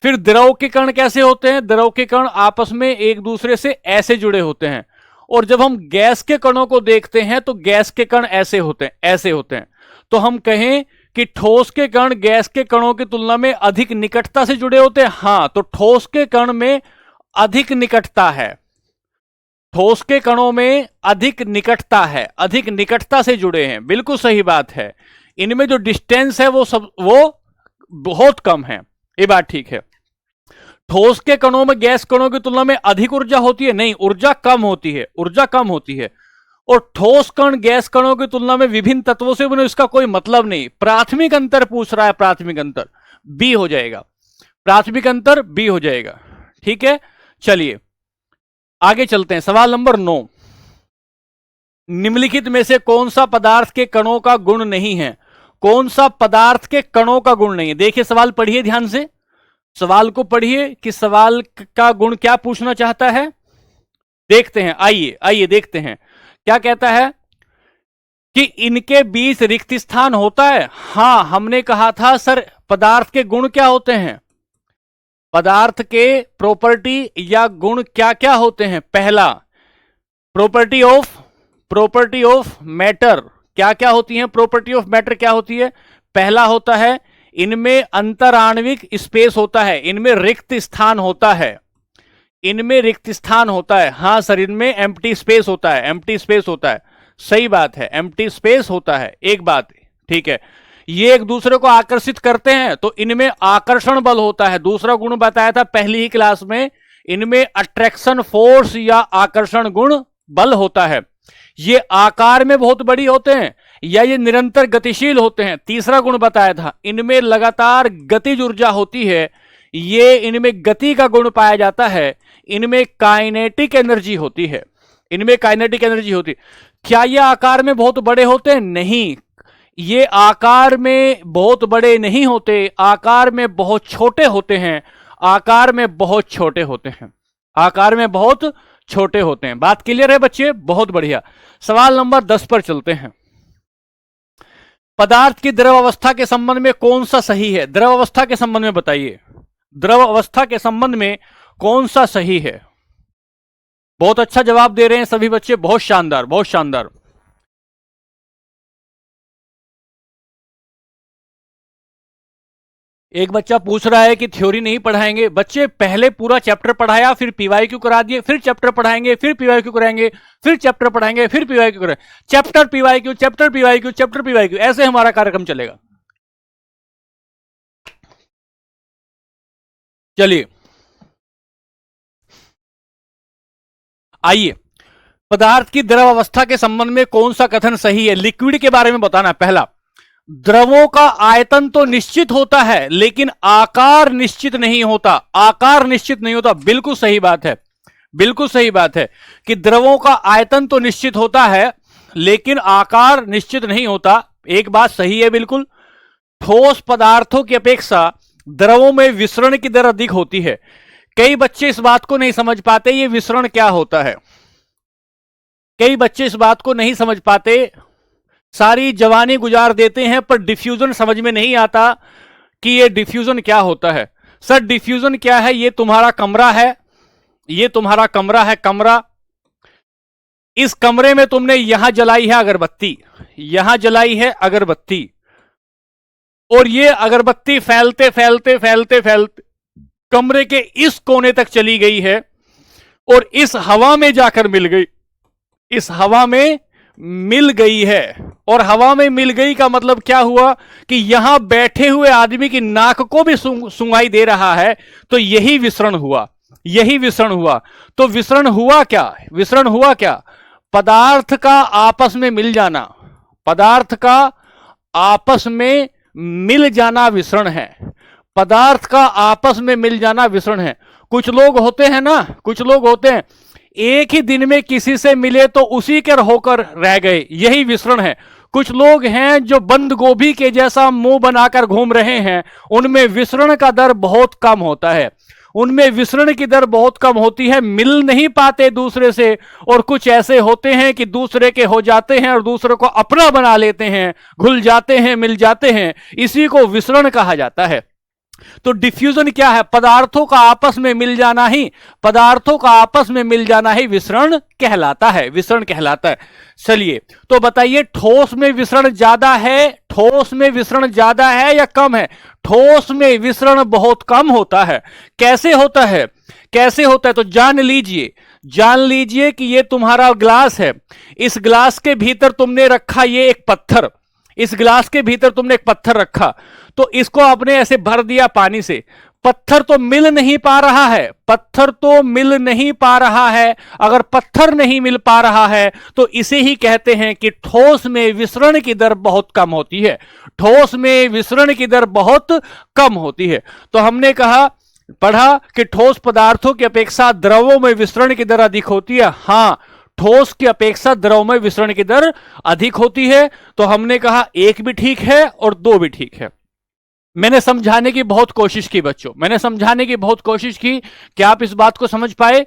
फिर द्रव के कण कैसे होते हैं? द्रव के कण आपस में एक दूसरे से ऐसे जुड़े होते हैं। और जब हम गैस के कणों को देखते हैं तो गैस के कण ऐसे होते हैं। तो हम कहें कि ठोस के कण गैस के कणों की तुलना में अधिक निकटता से जुड़े होते हैं। हां, तो ठोस के कण में अधिक निकटता है, ठोस के कणों में अधिक निकटता से जुड़े हैं। बिल्कुल सही बात है। इनमें जो डिस्टेंस है वो बहुत कम है। ये बात ठीक है। ठोस के कणों में गैस कणों की तुलना में अधिक ऊर्जा होती है? नहीं, ऊर्जा कम होती है। और ठोस कण गैस कणों की तुलना में विभिन्न तत्वों से बने, इसका कोई मतलब नहीं। प्राथमिक अंतर पूछ रहा है, प्राथमिक अंतर बी हो जाएगा, प्राथमिक अंतर बी हो जाएगा। ठीक है, चलिए आगे चलते हैं। सवाल नंबर 9, निम्नलिखित में से कौन सा पदार्थ के कणों का गुण नहीं है? कौन सा पदार्थ के कणों का गुण नहीं है? देखिए सवाल पढ़िए ध्यान से, सवाल को पढ़िए कि सवाल का गुण क्या पूछना चाहता है। देखते हैं, आइए देखते हैं क्या कहता है कि इनके बीच रिक्त स्थान होता है। हां, हमने कहा था सर पदार्थ के गुण क्या होते हैं, पदार्थ के प्रॉपर्टी या गुण क्या क्या होते हैं। पहला, प्रॉपर्टी ऑफ मैटर क्या क्या होती है? प्रॉपर्टी ऑफ मैटर क्या होती है? पहला होता है इनमें अंतराण्विक स्पेस होता है, इनमें रिक्त स्थान होता है, हां सर, इनमें एम्प्टी स्पेस होता है, सही बात है, एम्प्टी स्पेस होता है। एक बात ठीक है, ये एक दूसरे को आकर्षित करते हैं तो इनमें आकर्षण बल होता है। दूसरा गुण बताया था पहली ही क्लास में, इनमें अट्रैक्शन फोर्स या आकर्षण गुण बल होता है। ये आकार में बहुत बड़ी होते हैं या ये निरंतर गतिशील होते हैं। तीसरा गुण बताया था इनमें लगातार गतिज ऊर्जा होती है, ये इनमें गति का गुण पाया जाता है। इनमें काइनेटिक एनर्जी होती है, क्या ये आकार में बहुत बड़े होते हैं? नहीं, ये आकार में बहुत बड़े नहीं होते, आकार में बहुत छोटे होते हैं, बात क्लियर है बच्चे? बहुत बढ़िया। सवाल नंबर 10 पर चलते हैं। पदार्थ की द्रव अवस्था के संबंध में कौन सा सही है? द्रव अवस्था के संबंध में बताइए, द्रव अवस्था के संबंध में कौन सा सही है? बहुत अच्छा जवाब दे रहे हैं सभी बच्चे, बहुत शानदार। एक बच्चा पूछ रहा है कि थ्योरी नहीं पढ़ाएंगे। बच्चे पहले पूरा चैप्टर पढ़ाया, फिर पीवाईक्यू करा दिए, फिर चैप्टर पढ़ाएंगे, फिर पीवाईक्यू कराएंगे, फिर चैप्टर पढ़ाएंगे, फिर पीवाईक्यू कराएंगे, चैप्टर पीवाईक्यू, ऐसे हमारा कार्यक्रम चलेगा। चलिए आइए, पदार्थ की द्रव अवस्था के संबंध में कौन सा कथन सही है? लिक्विड के बारे में बताना। पहला, द्रवों का आयतन तो निश्चित होता है लेकिन आकार निश्चित नहीं होता। बिल्कुल सही बात है कि द्रवों का आयतन तो निश्चित होता है लेकिन आकार निश्चित नहीं होता। एक बात सही है बिल्कुल। ठोस पदार्थों की अपेक्षा द्रवों में विसरण की दर अधिक होती है। कई बच्चे इस बात को नहीं समझ पाते ये विसरण क्या होता है, सारी जवानी गुजार देते हैं पर डिफ्यूजन समझ में नहीं आता कि ये डिफ्यूजन क्या होता है। सर डिफ्यूजन क्या है? ये तुम्हारा कमरा है, कमरा, इस कमरे में तुमने यहां जलाई है अगरबत्ती, यहां जलाई है अगरबत्ती, और ये अगरबत्ती फैलते फैलते फैलते फैलते कमरे के इस कोने तक चली गई है और इस हवा में जाकर मिल गई, इस हवा में मिल गई है। और हवा में मिल गई का मतलब क्या हुआ कि यहां बैठे हुए आदमी की नाक को भी सुंगाई दे रहा है, तो यही विसरण हुआ, यही विसरण हुआ। तो विसरण हुआ क्या, विसरण हुआ क्या? पदार्थ का आपस में मिल जाना, पदार्थ का आपस में मिल जाना विसरण है, पदार्थ का आपस में मिल जाना विसरण है। कुछ लोग होते हैं ना, कुछ लोग होते हैं एक ही दिन में किसी से मिले तो उसी के होकर रह गए, यही विसरण है। कुछ लोग हैं जो बंद गोभी के जैसा मुंह बनाकर घूम रहे हैं, उनमें विसरण का दर बहुत कम होता है, उनमें विसरण की दर बहुत कम होती है, मिल नहीं पाते दूसरे से। और कुछ ऐसे होते हैं कि दूसरे के हो जाते हैं और दूसरे को अपना बना लेते हैं, घुल जाते हैं, मिल जाते हैं, इसी को विसरण कहा जाता है। तो डिफ्यूजन क्या है? पदार्थों का आपस में मिल जाना ही, पदार्थों का आपस में मिल जाना ही विसरण कहलाता है, विसरण कहलाता है। चलिए तो बताइए, ठोस में विसरण ज्यादा है, ठोस में विसरण ज्यादा है या कम है? ठोस में विसरण बहुत कम होता है। कैसे होता है, कैसे होता है? तो जान लीजिए, जान लीजिए कि ये तुम्हारा ग्लास है, इस ग्लास के भीतर तुमने रखा ये एक पत्थर, इस गिलास के भीतर तुमने एक पत्थर रखा, तो इसको आपने ऐसे भर दिया पानी से, पत्थर तो मिल नहीं पा रहा है, पत्थर तो मिल नहीं पा रहा है। अगर पत्थर नहीं मिल पा रहा है तो इसे ही कहते हैं कि ठोस में विसरण की दर बहुत कम होती है, ठोस में विसरण की दर बहुत कम होती है। तो हमने कहा, पढ़ा कि ठोस पदार्थों की अपेक्षा द्रवों में विसरण की दर अधिक होती है। हां, ठोस की अपेक्षा द्रव में विसरण की दर अधिक होती है। तो हमने कहा एक भी ठीक है और दो भी ठीक है। मैंने समझाने की बहुत कोशिश की बच्चों, मैंने समझाने की बहुत कोशिश की कि आप इस बात को समझ पाए।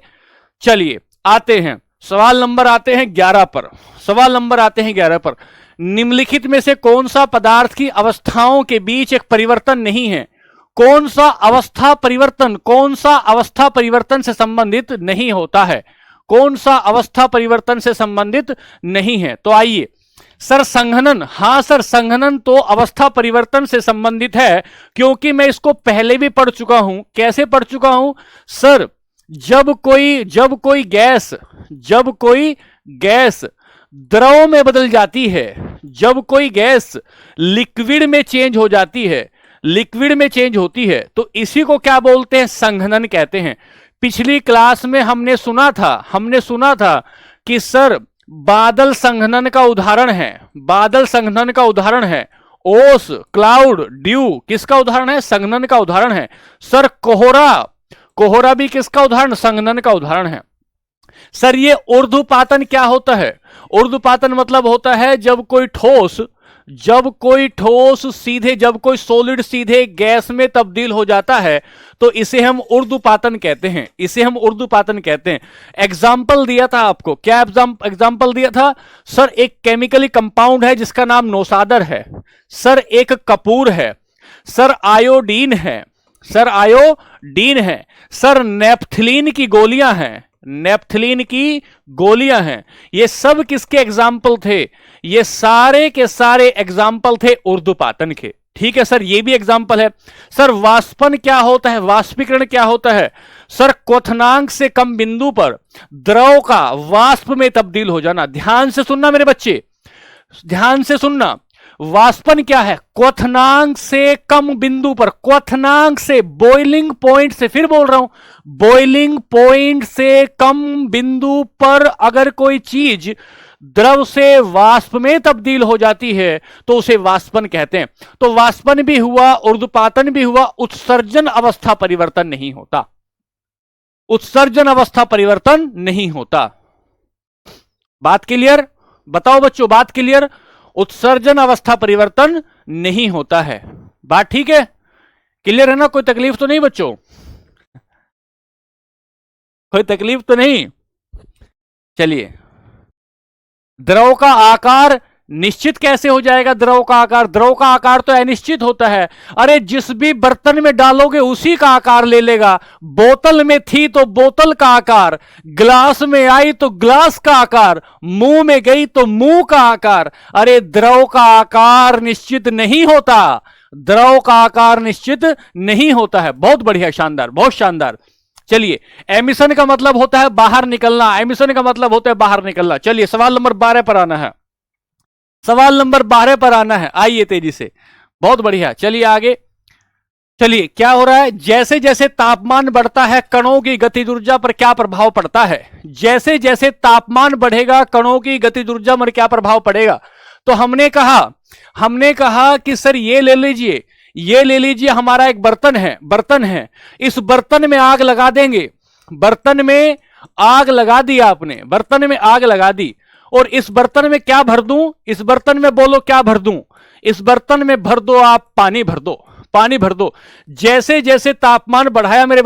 चलिए आते हैं सवाल नंबर, आते हैं 11 पर, सवाल नंबर आते हैं 11 पर। निम्नलिखित में से कौन सा पदार्थ की अवस्थाओं के बीच एक परिवर्तन नहीं है? कौन सा अवस्था परिवर्तन, कौन सा अवस्था परिवर्तन से संबंधित नहीं होता है? कौन सा अवस्था परिवर्तन से संबंधित नहीं है? तो आइए, सर संघनन, हां सर संघनन तो अवस्था परिवर्तन से संबंधित है, क्योंकि मैं इसको पहले भी पढ़ चुका हूं। कैसे पढ़ चुका हूं सर? जब कोई गैस द्रव में बदल जाती है, जब कोई गैस लिक्विड में चेंज हो जाती है, लिक्विड में चेंज होती है, तो इसी को क्या बोलते हैं? संघनन कहते हैं। पिछली क्लास में हमने सुना था कि सर बादल संघनन का उदाहरण है, बादल संघनन का उदाहरण है। ओस, क्लाउड, ड्यू किसका उदाहरण है? संघनन का उदाहरण है। सर कोहरा भी किसका उदाहरण? संघनन का उदाहरण है। सर ये ऊर्ध्वपातन क्या होता है? ऊर्ध्वपातन मतलब होता है जब कोई ठोस सीधे, जब कोई सॉलिड सीधे गैस में तब्दील हो जाता है, तो इसे हम ऊर्ध्वपातन कहते हैं, इसे हम ऊर्ध्वपातन कहते हैं। एग्जाम्पल दिया था आपको, क्या एग्जाम्पल दिया था? सर एक केमिकली कंपाउंड है जिसका नाम नौसादर है, सर एक कपूर है, सर आयोडीन है, सर आयोडीन है, सर नेपथलीन की गोलियां हैं, नेपथलीन की गोलियां हैं। ये सब किसके एग्जाम्पल थे? ये सारे के सारे एग्जाम्पल थे ऊर्ध्वपातन के। ठीक है सर, ये भी एग्जाम्पल है। सर वाष्पन क्या होता है? वाष्पीकरण क्या होता है? सर क्वथनांक से कम बिंदु पर द्रव का वाष्प में तब्दील हो जाना। ध्यान से सुनना मेरे बच्चे, ध्यान से सुनना। वाष्पन क्या है? क्वथनांक से कम बिंदु पर, क्वथनांक से, बॉइलिंग पॉइंट से, फिर बोल रहा हूं, बॉइलिंग पॉइंट से कम बिंदु पर अगर कोई चीज द्रव से वाष्प में तब्दील हो जाती है तो उसे वाष्पन कहते हैं। तो वाष्पन भी हुआ, ऊर्ध्वपातन भी हुआ, उत्सर्जन अवस्था परिवर्तन नहीं होता, उत्सर्जन अवस्था परिवर्तन नहीं होता। बात क्लियर? बताओ बच्चों, बात क्लियर? उत्सर्जन अवस्था परिवर्तन नहीं होता है। बात ठीक है? क्लियर है ना? कोई तकलीफ तो नहीं बच्चों? कोई तकलीफ तो नहीं? चलिए, द्रव का आकार निश्चित कैसे हो जाएगा द्रव का आकार? द्रव का आकार तो अनिश्चित होता है। अरे जिस भी बर्तन में डालोगे उसी का आकार ले लेगा। बोतल में थी तो बोतल का आकार, ग्लास में आई तो ग्लास का आकार, मुंह में गई तो मुंह का आकार। अरे द्रव का आकार निश्चित नहीं होता, द्रव का आकार निश्चित नहीं होता है। बहुत बढ़िया, शानदार, बहुत शानदार। चलिए, एमिशन का मतलब होता है बाहर निकलना, एमिशन का मतलब होता है बाहर निकलना। चलिए सवाल नंबर 12 पर आना है, सवाल नंबर 12 पर आना है। आइए तेजी से, बहुत बढ़िया। चलिए आगे, चलिए क्या हो रहा है? जैसे जैसे तापमान बढ़ता है कणों की गतिज ऊर्जा पर क्या प्रभाव पड़ता है? जैसे जैसे तापमान बढ़ेगा कणों की गतिज ऊर्जा पर क्या प्रभाव पड़ेगा? तो हमने कहा कि सर ये ले लीजिए, ये ले लीजिए, हमारा एक बर्तन है, इस बर्तन में आग लगा देंगे, बर्तन में आग लगा दी आपने, बर्तन में आग लगा दी, और इस बर्तन में क्या भर दूं? इस बर्तन में बोलो क्या भर दूं? इस बर्तन में भर दो आप पानी, भर दो पानी, भर दो। जैसे जैसे तापमान बढ़ाया मेरे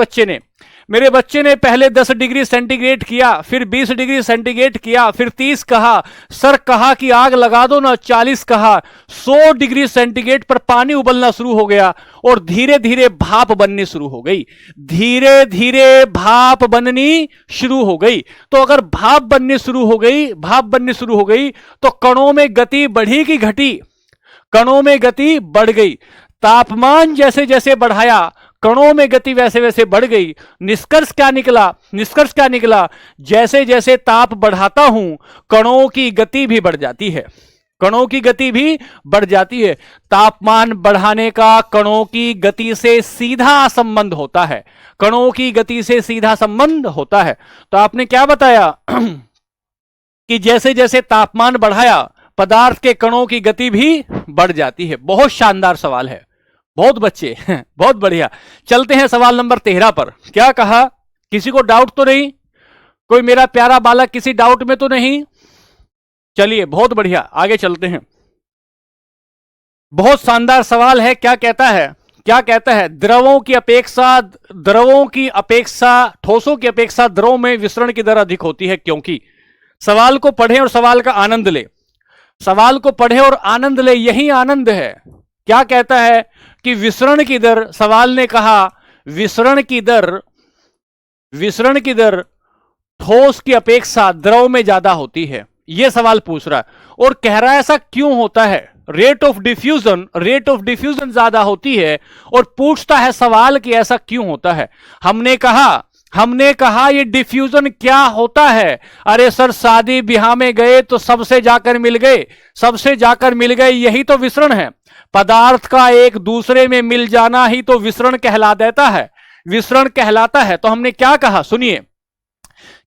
बच्चे ने पहले 10 डिग्री सेंटीग्रेड किया, फिर 20 डिग्री सेंटीग्रेड किया, फिर 30 कहा, सर कहा कि आग लगा दो ना, 40 कहा, 100 डिग्री सेंटीग्रेड पर पानी उबलना शुरू हो गया और धीरे धीरे भाप बननी शुरू हो गई, धीरे धीरे भाप बननी शुरू हो गई। तो अगर भाप बननी शुरू हो गई तो कणों में गति बढ़ी कि घटी? कणों में गति बढ़ गई। तापमान जैसे जैसे बढ़ाया कणों में गति वैसे वैसे बढ़ गई। निष्कर्ष क्या निकला? जैसे जैसे ताप बढ़ाता हूं कणों की गति भी बढ़ जाती है, कणों की गति भी बढ़ जाती है। तापमान बढ़ाने का कणों की गति से सीधा संबंध होता है, कणों की गति से सीधा संबंध होता है। तो आपने क्या बताया कि जैसे जैसे तापमान बढ़ाया पदार्थ के कणों की गति भी बढ़ जाती है। बहुत शानदार सवाल है, बहुत बच्चे बहुत बढ़िया। चलते हैं सवाल नंबर 13 पर। क्या कहा? किसी को डाउट तो नहीं? कोई मेरा प्यारा बालक किसी डाउट में तो नहीं? चलिए बहुत बढ़िया, आगे चलते हैं। बहुत शानदार सवाल है। क्या कहता है? द्रवों की अपेक्षा ठोसों की अपेक्षा द्रव में विसरण की दर अधिक होती है, क्योंकि। सवाल को पढ़ें और सवाल का आनंद ले, सवाल को पढ़ें और आनंद ले, यही आनंद है। क्या कहता है कि विसरण की दर, सवाल ने कहा विसरण की दर ठोस की अपेक्षा द्रव में ज्यादा होती है, यह सवाल पूछ रहा है और कह रहा है ऐसा क्यों होता है? रेट ऑफ डिफ्यूजन ज्यादा होती है और पूछता है सवाल कि ऐसा क्यों होता है। हमने कहा ये डिफ्यूजन क्या होता है? अरे सर शादी ब्याह में गए तो सबसे जाकर मिल गए, यही तो विसरण है। पदार्थ का एक दूसरे में मिल जाना ही तो विसरण कहलाता है। तो हमने क्या कहा, सुनिए,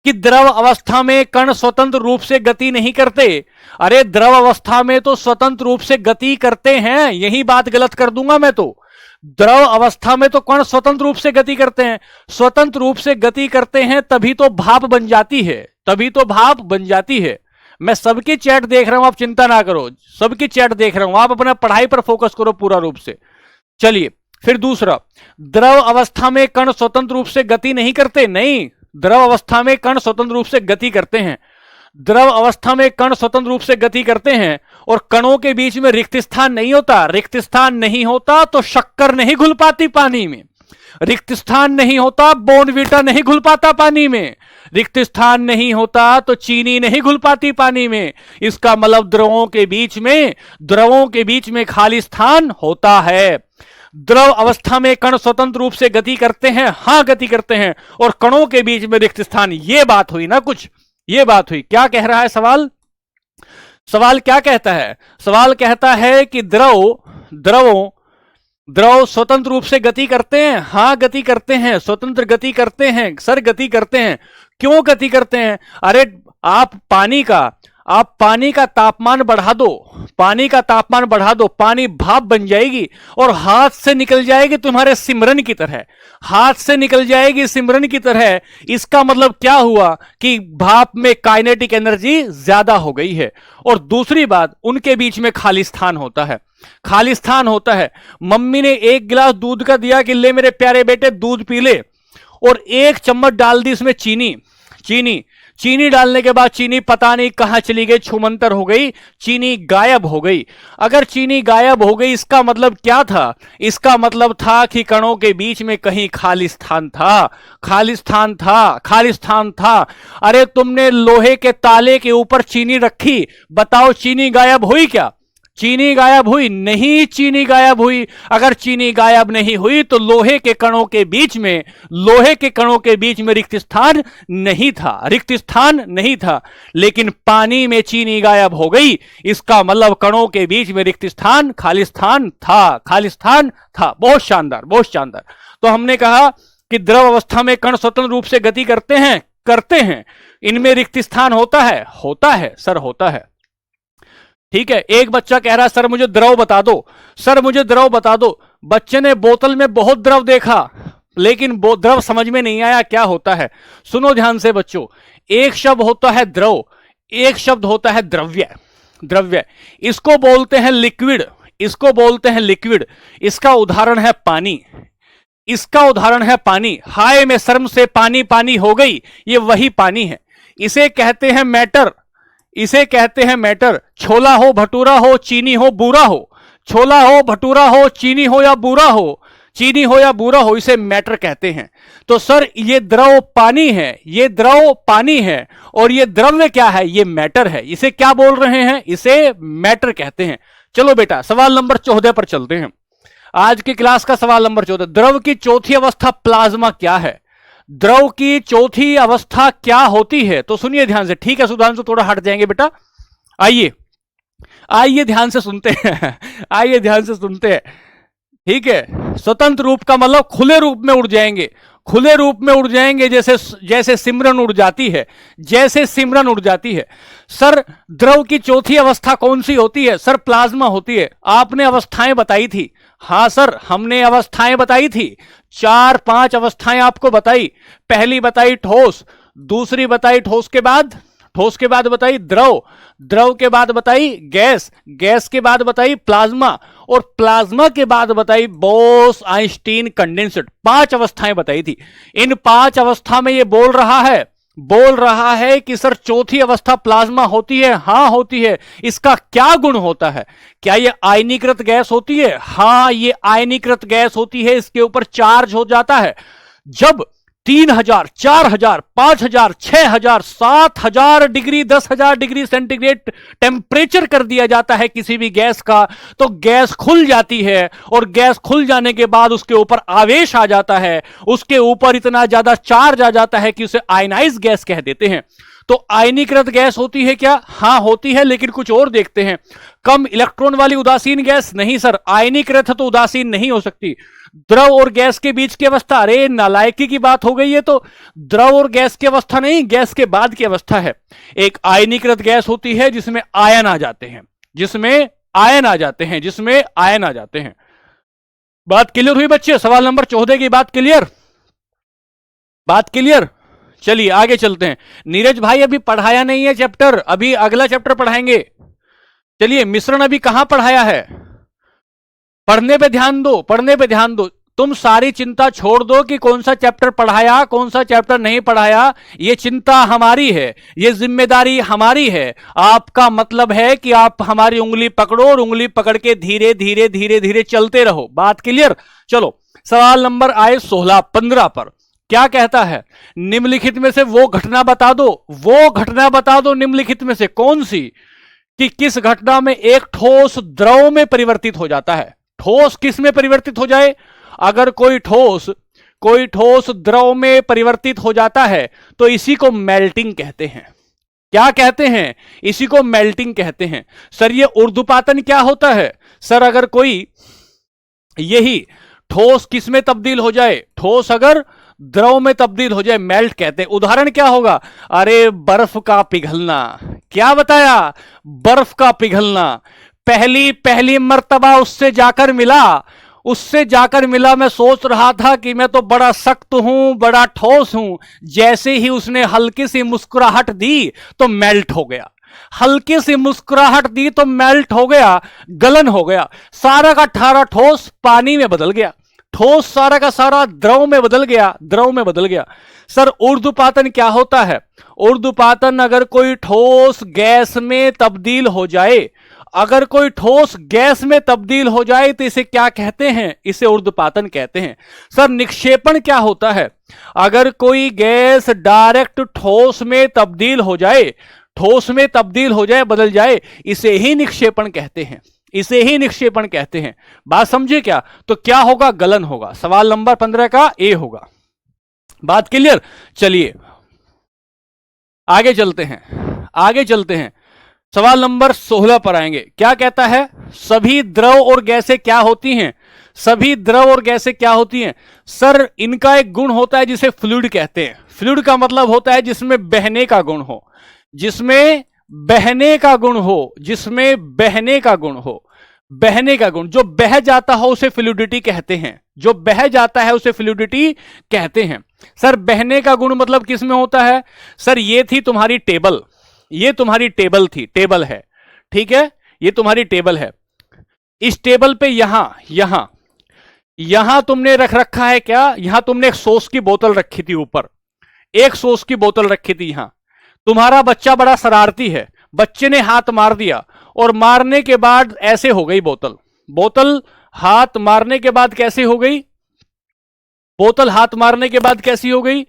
कि द्रव अवस्था में कण स्वतंत्र रूप से गति नहीं करते। अरे द्रव अवस्था में तो स्वतंत्र रूप से गति करते हैं, यही बात गलत कर दूंगा मैं तो। द्रव अवस्था में तो कण स्वतंत्र रूप से गति करते हैं, तभी तो भाप बन जाती है। मैं सबकी चैट देख रहा हूं, आप चिंता ना करो, सबकी चैट देख रहा हूं, आप अपना पढ़ाई पर फोकस करो पूरा रूप से। चलिए फिर दूसरा, द्रव अवस्था में कण स्वतंत्र रूप से गति नहीं करते। नहीं, द्रव अवस्था में कण स्वतंत्र रूप से गति करते हैं। द्रव अवस्था में कण स्वतंत्र रूप से गति करते हैं और कणों के बीच में रिक्त स्थान नहीं होता तो शक्कर नहीं घुल पाती पानी में, रिक्त स्थान नहीं होता बोर्नवीटा नहीं घुल पाता पानी में, रिक्त स्थान नहीं होता तो चीनी नहीं घुल पाती पानी में। इसका मतलब द्रवों के बीच में खाली स्थान होता है। द्रव अवस्था में कण स्वतंत्र रूप से गति करते हैं, गति करते हैं, और कणों के बीच में रिक्त स्थान। ये बात हुई ना, कुछ ये बात हुई। क्या कह रहा है सवाल क्या कहता है? सवाल कहता है कि द्रव स्वतंत्र रूप से गति करते हैं। गति करते हैं, स्वतंत्र गति करते हैं सर, गति करते हैं। क्यों गति करते हैं? अरे आप पानी का तापमान बढ़ा दो, पानी भाप बन जाएगी और हाथ से निकल जाएगी तुम्हारे सिमरन की तरह। इसका मतलब क्या हुआ कि भाप में काइनेटिक एनर्जी ज्यादा हो गई है। और दूसरी बात, उनके बीच में खाली स्थान होता है। मम्मी ने 1 गिलास दूध का दिया कि ले मेरे प्यारे बेटे दूध पी ले, और 1 चम्मच डाल दी इसमें चीनी। चीनी डालने के बाद चीनी पता नहीं कहां चली गई, छूमंतर हो गई, चीनी गायब हो गई। अगर चीनी गायब हो गई इसका मतलब क्या था? इसका मतलब था कि कणों के बीच में कहीं खाली स्थान था, खाली स्थान था, खाली स्थान था। अरे तुमने लोहे के ताले के ऊपर चीनी रखी, बताओ चीनी गायब हुई क्या? चीनी गायब हुई नहीं, चीनी गायब हुई। अगर चीनी गायब नहीं हुई तो लोहे के कणों के बीच में, लोहे के कणों के बीच में रिक्त स्थान नहीं था, रिक्त स्थान नहीं था। लेकिन पानी में चीनी गायब हो गई, इसका मतलब कणों के बीच में रिक्त स्थान, खाली स्थान था, खाली स्थान था। बहुत शानदार, बहुत शानदार। तो हमने कहा कि द्रव अवस्था में कण स्वतंत्र रूप से गति करते हैं, करते हैं। इनमें रिक्त स्थान होता है, होता है सर, होता है। ठीक है। एक बच्चा कह रहा है सर मुझे द्रव बता दो, सर मुझे द्रव बता दो। बच्चे ने बोतल में बहुत द्रव देखा, लेकिन द्रव समझ में नहीं आया क्या होता है। सुनो ध्यान से बच्चों, एक शब्द होता है द्रव, एक शब्द होता है द्रव्य। द्रव्य इसको बोलते हैं लिक्विड, इसको बोलते हैं लिक्विड। इसका उदाहरण है पानी, इसका उदाहरण है पानी। हाय में शर्म से पानी पानी हो गई, ये वही पानी है। इसे कहते हैं मैटर, इसे कहते हैं मैटर। छोला हो भटूरा हो, चीनी हो बूरा हो, छोला हो भटूरा हो, चीनी हो या बूरा हो, चीनी हो या बूरा हो, इसे मैटर कहते हैं। तो सर ये द्रव पानी है, ये द्रव पानी है, और ये द्रव्य क्या है? ये मैटर है। इसे क्या बोल रहे हैं? इसे मैटर कहते हैं। चलो बेटा सवाल नंबर 14 पर चलते हैं। आज की क्लास का सवाल नंबर 14, द्रव की चौथी अवस्था प्लाज्मा क्या है? द्रव की चौथी अवस्था क्या होती है? तो सुनिए ध्यान से। ठीक है सुधांशु, थोड़ा हट जाएंगे बेटा। आइए आइए ध्यान से सुनते हैं, आइए ध्यान से सुनते हैं। ठीक है। स्वतंत्र रूप का मतलब खुले रूप में उड़ जाएंगे, खुले रूप में उड़ जाएंगे, जैसे जैसे सिमरन उड़ जाती है, जैसे सिमरन उड़ जाती है। सर द्रव की चौथी अवस्था कौन सी होती है? सर प्लाज्मा होती है। आपने अवस्थाएं बताई थी। हां सर हमने अवस्थाएं बताई थी, 4-5 अवस्थाएं आपको बताई। पहली बताई ठोस, दूसरी बताई ठोस के बाद, ठोस के बाद बताई द्रव, द्रव के बाद बताई गैस, गैस के बाद बताई प्लाज्मा, और प्लाज्मा के बाद बताई बोस आइंस्टीन कंडेंसट। 5 अवस्थाएं बताई थी। इन 5 अवस्था में ये बोल रहा है कि सर चौथी अवस्था प्लाज्मा होती है। हां होती है। इसका क्या गुण होता है? क्या ये आयनीकृत गैस होती है? हां ये आयनीकृत गैस होती है। इसके ऊपर चार्ज हो जाता है। जब 3000, 4000, 5000, 6000, 7000 डिग्री, 10,000 डिग्री सेंटीग्रेड टेम्परेचर कर दिया जाता है किसी भी गैस का, तो गैस खुल जाती है, और गैस खुल जाने के बाद उसके ऊपर आवेश आ जाता है, उसके ऊपर इतना ज्यादा चार्ज आ जाता है कि उसे आयनाइज गैस कह देते हैं। तो आयनीकृत गैस होती है क्या? हां होती है, लेकिन कुछ और देखते हैं। कम इलेक्ट्रॉन वाली उदासीन गैस? नहीं सर, आयनीकृत है तो उदासीन नहीं हो सकती। द्रव और गैस के बीच की अवस्था? अरे नालायकी की बात हो गई है। तो द्रव और गैस की अवस्था नहीं, गैस के बाद की अवस्था है। एक आयनीकृत गैस होती है जिसमें आयन आ जाते हैं, जिसमें आयन आ जाते हैं, जिसमें आयन आ जाते हैं। बात क्लियर हुई बच्चे? सवाल नंबर 14 की बात क्लियर? बात क्लियर? चलिए आगे चलते हैं। नीरज भाई अभी पढ़ाया नहीं है चैप्टर, अभी अगला चैप्टर पढ़ाएंगे। चलिए मिश्रण अभी कहां पढ़ाया है? पढ़ने पे ध्यान दो, पढ़ने पे ध्यान दो। तुम सारी चिंता छोड़ दो कि कौन सा चैप्टर पढ़ाया, कौन सा चैप्टर नहीं पढ़ाया। ये चिंता हमारी है, ये जिम्मेदारी हमारी है। आपका मतलब है कि आप हमारी उंगली पकड़ो और उंगली पकड़ के धीरे धीरे धीरे धीरे चलते रहो। बात क्लियर? चलो सवाल नंबर आए 16-15 पर। क्या कहता है? निम्नलिखित में से वो घटना बता दो, वो घटना बता दो निम्नलिखित में से कौन सी, कि किस घटना में एक ठोस द्रव में परिवर्तित हो जाता है। ठोस किस में परिवर्तित हो जाए? अगर कोई ठोस द्रव में परिवर्तित हो जाता है तो इसी को मेल्टिंग कहते हैं। क्या कहते हैं? इसी को मेल्टिंग कहते हैं। सर ये ऊर्ध्वपातन क्या होता है? सर अगर कोई यही ठोस किस में तब्दील हो जाए, ठोस अगर द्रव में तब्दील हो जाए, मेल्ट कहते हैं। उदाहरण क्या होगा? अरे बर्फ का पिघलना। क्या बताया? बर्फ का पिघलना। पहली मर्तबा उससे जाकर मिला, मैं सोच रहा था कि मैं तो बड़ा सख्त हूं, बड़ा ठोस हूं। जैसे ही उसने हल्की सी मुस्कुराहट दी तो मेल्ट हो गया, हल्की सी मुस्कुराहट दी तो मेल्ट हो गया, गलन हो गया। सारा का ठारा ठोस पानी में बदल गया। ठोस सारा का सारा द्रव में बदल गया, द्रव में बदल गया। सर ऊर्ध्वपातन क्या होता है? ऊर्ध्वपातन अगर कोई ठोस गैस में तब्दील हो जाए, अगर कोई ठोस गैस में तब्दील हो जाए तो इसे क्या कहते हैं? इसे ऊर्ध्वपातन कहते हैं। सर निक्षेपण क्या होता है? अगर कोई गैस डायरेक्ट ठोस में तब्दील हो जाए, ठोस में तब्दील हो जाए, बदल जाए, इसे ही निक्षेपण कहते हैं, इसे ही निक्षेपण कहते हैं। बात समझे क्या? तो क्या होगा? गलन होगा। सवाल नंबर 15 का ए होगा। बात क्लियर? चलिए आगे चलते हैं, आगे चलते हैं। सवाल नंबर 16 पर आएंगे। क्या कहता है? सभी द्रव और गैसें क्या होती हैं? सभी द्रव और गैसें क्या होती हैं? सर इनका एक गुण होता है जिसे फ्लूइड कहते हैं। फ्लूइड का मतलब होता है जिसमें बहने का गुण हो, जिसमें बहने का गुण हो, जिसमें बहने का गुण हो, बहने का गुण। जो बह जाता हो उसे फ्लूइडिटी कहते हैं, जो बह जाता है उसे फ्लूइडिटी कहते हैं। सर बहने का गुण मतलब किस में होता है? सर ये थी तुम्हारी टेबल, ये तुम्हारी टेबल थी, टेबल है, ठीक है, ये तुम्हारी टेबल है। इस टेबल पे यहां तुमने रख रखा है क्या? यहां तुमने एक सॉस की बोतल रखी थी, ऊपर एक सॉस की बोतल रखी थी। यहां तुम्हारा बच्चा बड़ा शरारती है, बच्चे ने हाथ मार दिया और मारने के बाद ऐसे हो गई बोतल। बोतल हाथ मारने के बाद कैसे हो गई? बोतल हाथ मारने के बाद कैसी हो गई?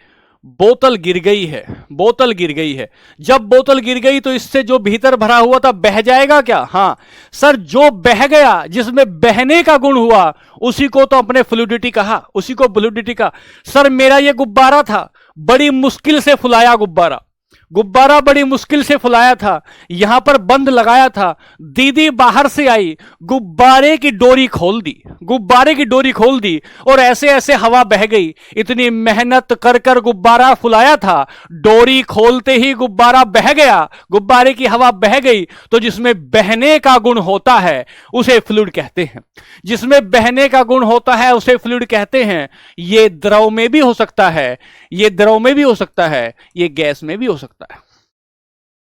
बोतल गिर गई है, बोतल गिर गई है। जब बोतल गिर गई तो इससे जो भीतर भरा हुआ था बह जाएगा क्या? हां सर, जो बह गया, जिसमें बहने का गुण हुआ, उसी को तो अपने फ्लूइडिटी कहा, उसी को फ्लूइडिटी कहा। सर मेरा ये गुब्बारा था, बड़ी मुश्किल से फुलाया गुब्बारा, गुब्बारा बड़ी मुश्किल से फुलाया था, यहां पर बंद लगाया था, दीदी बाहर से आई, गुब्बारे की डोरी खोल दी, गुब्बारे की डोरी खोल दी और ऐसे ऐसे हवा बह गई। इतनी मेहनत कर कर गुब्बारा फुलाया था, डोरी खोलते ही गुब्बारा बह गया, गुब्बारे की हवा बह गई। तो जिसमें बहने का गुण होता है उसे फ्लूइड कहते हैं, जिसमें बहने का गुण होता है उसे फ्लूइड कहते हैं। ये द्रव में भी हो सकता है, ये द्रव में भी हो सकता है, ये गैस में भी हो सकता है,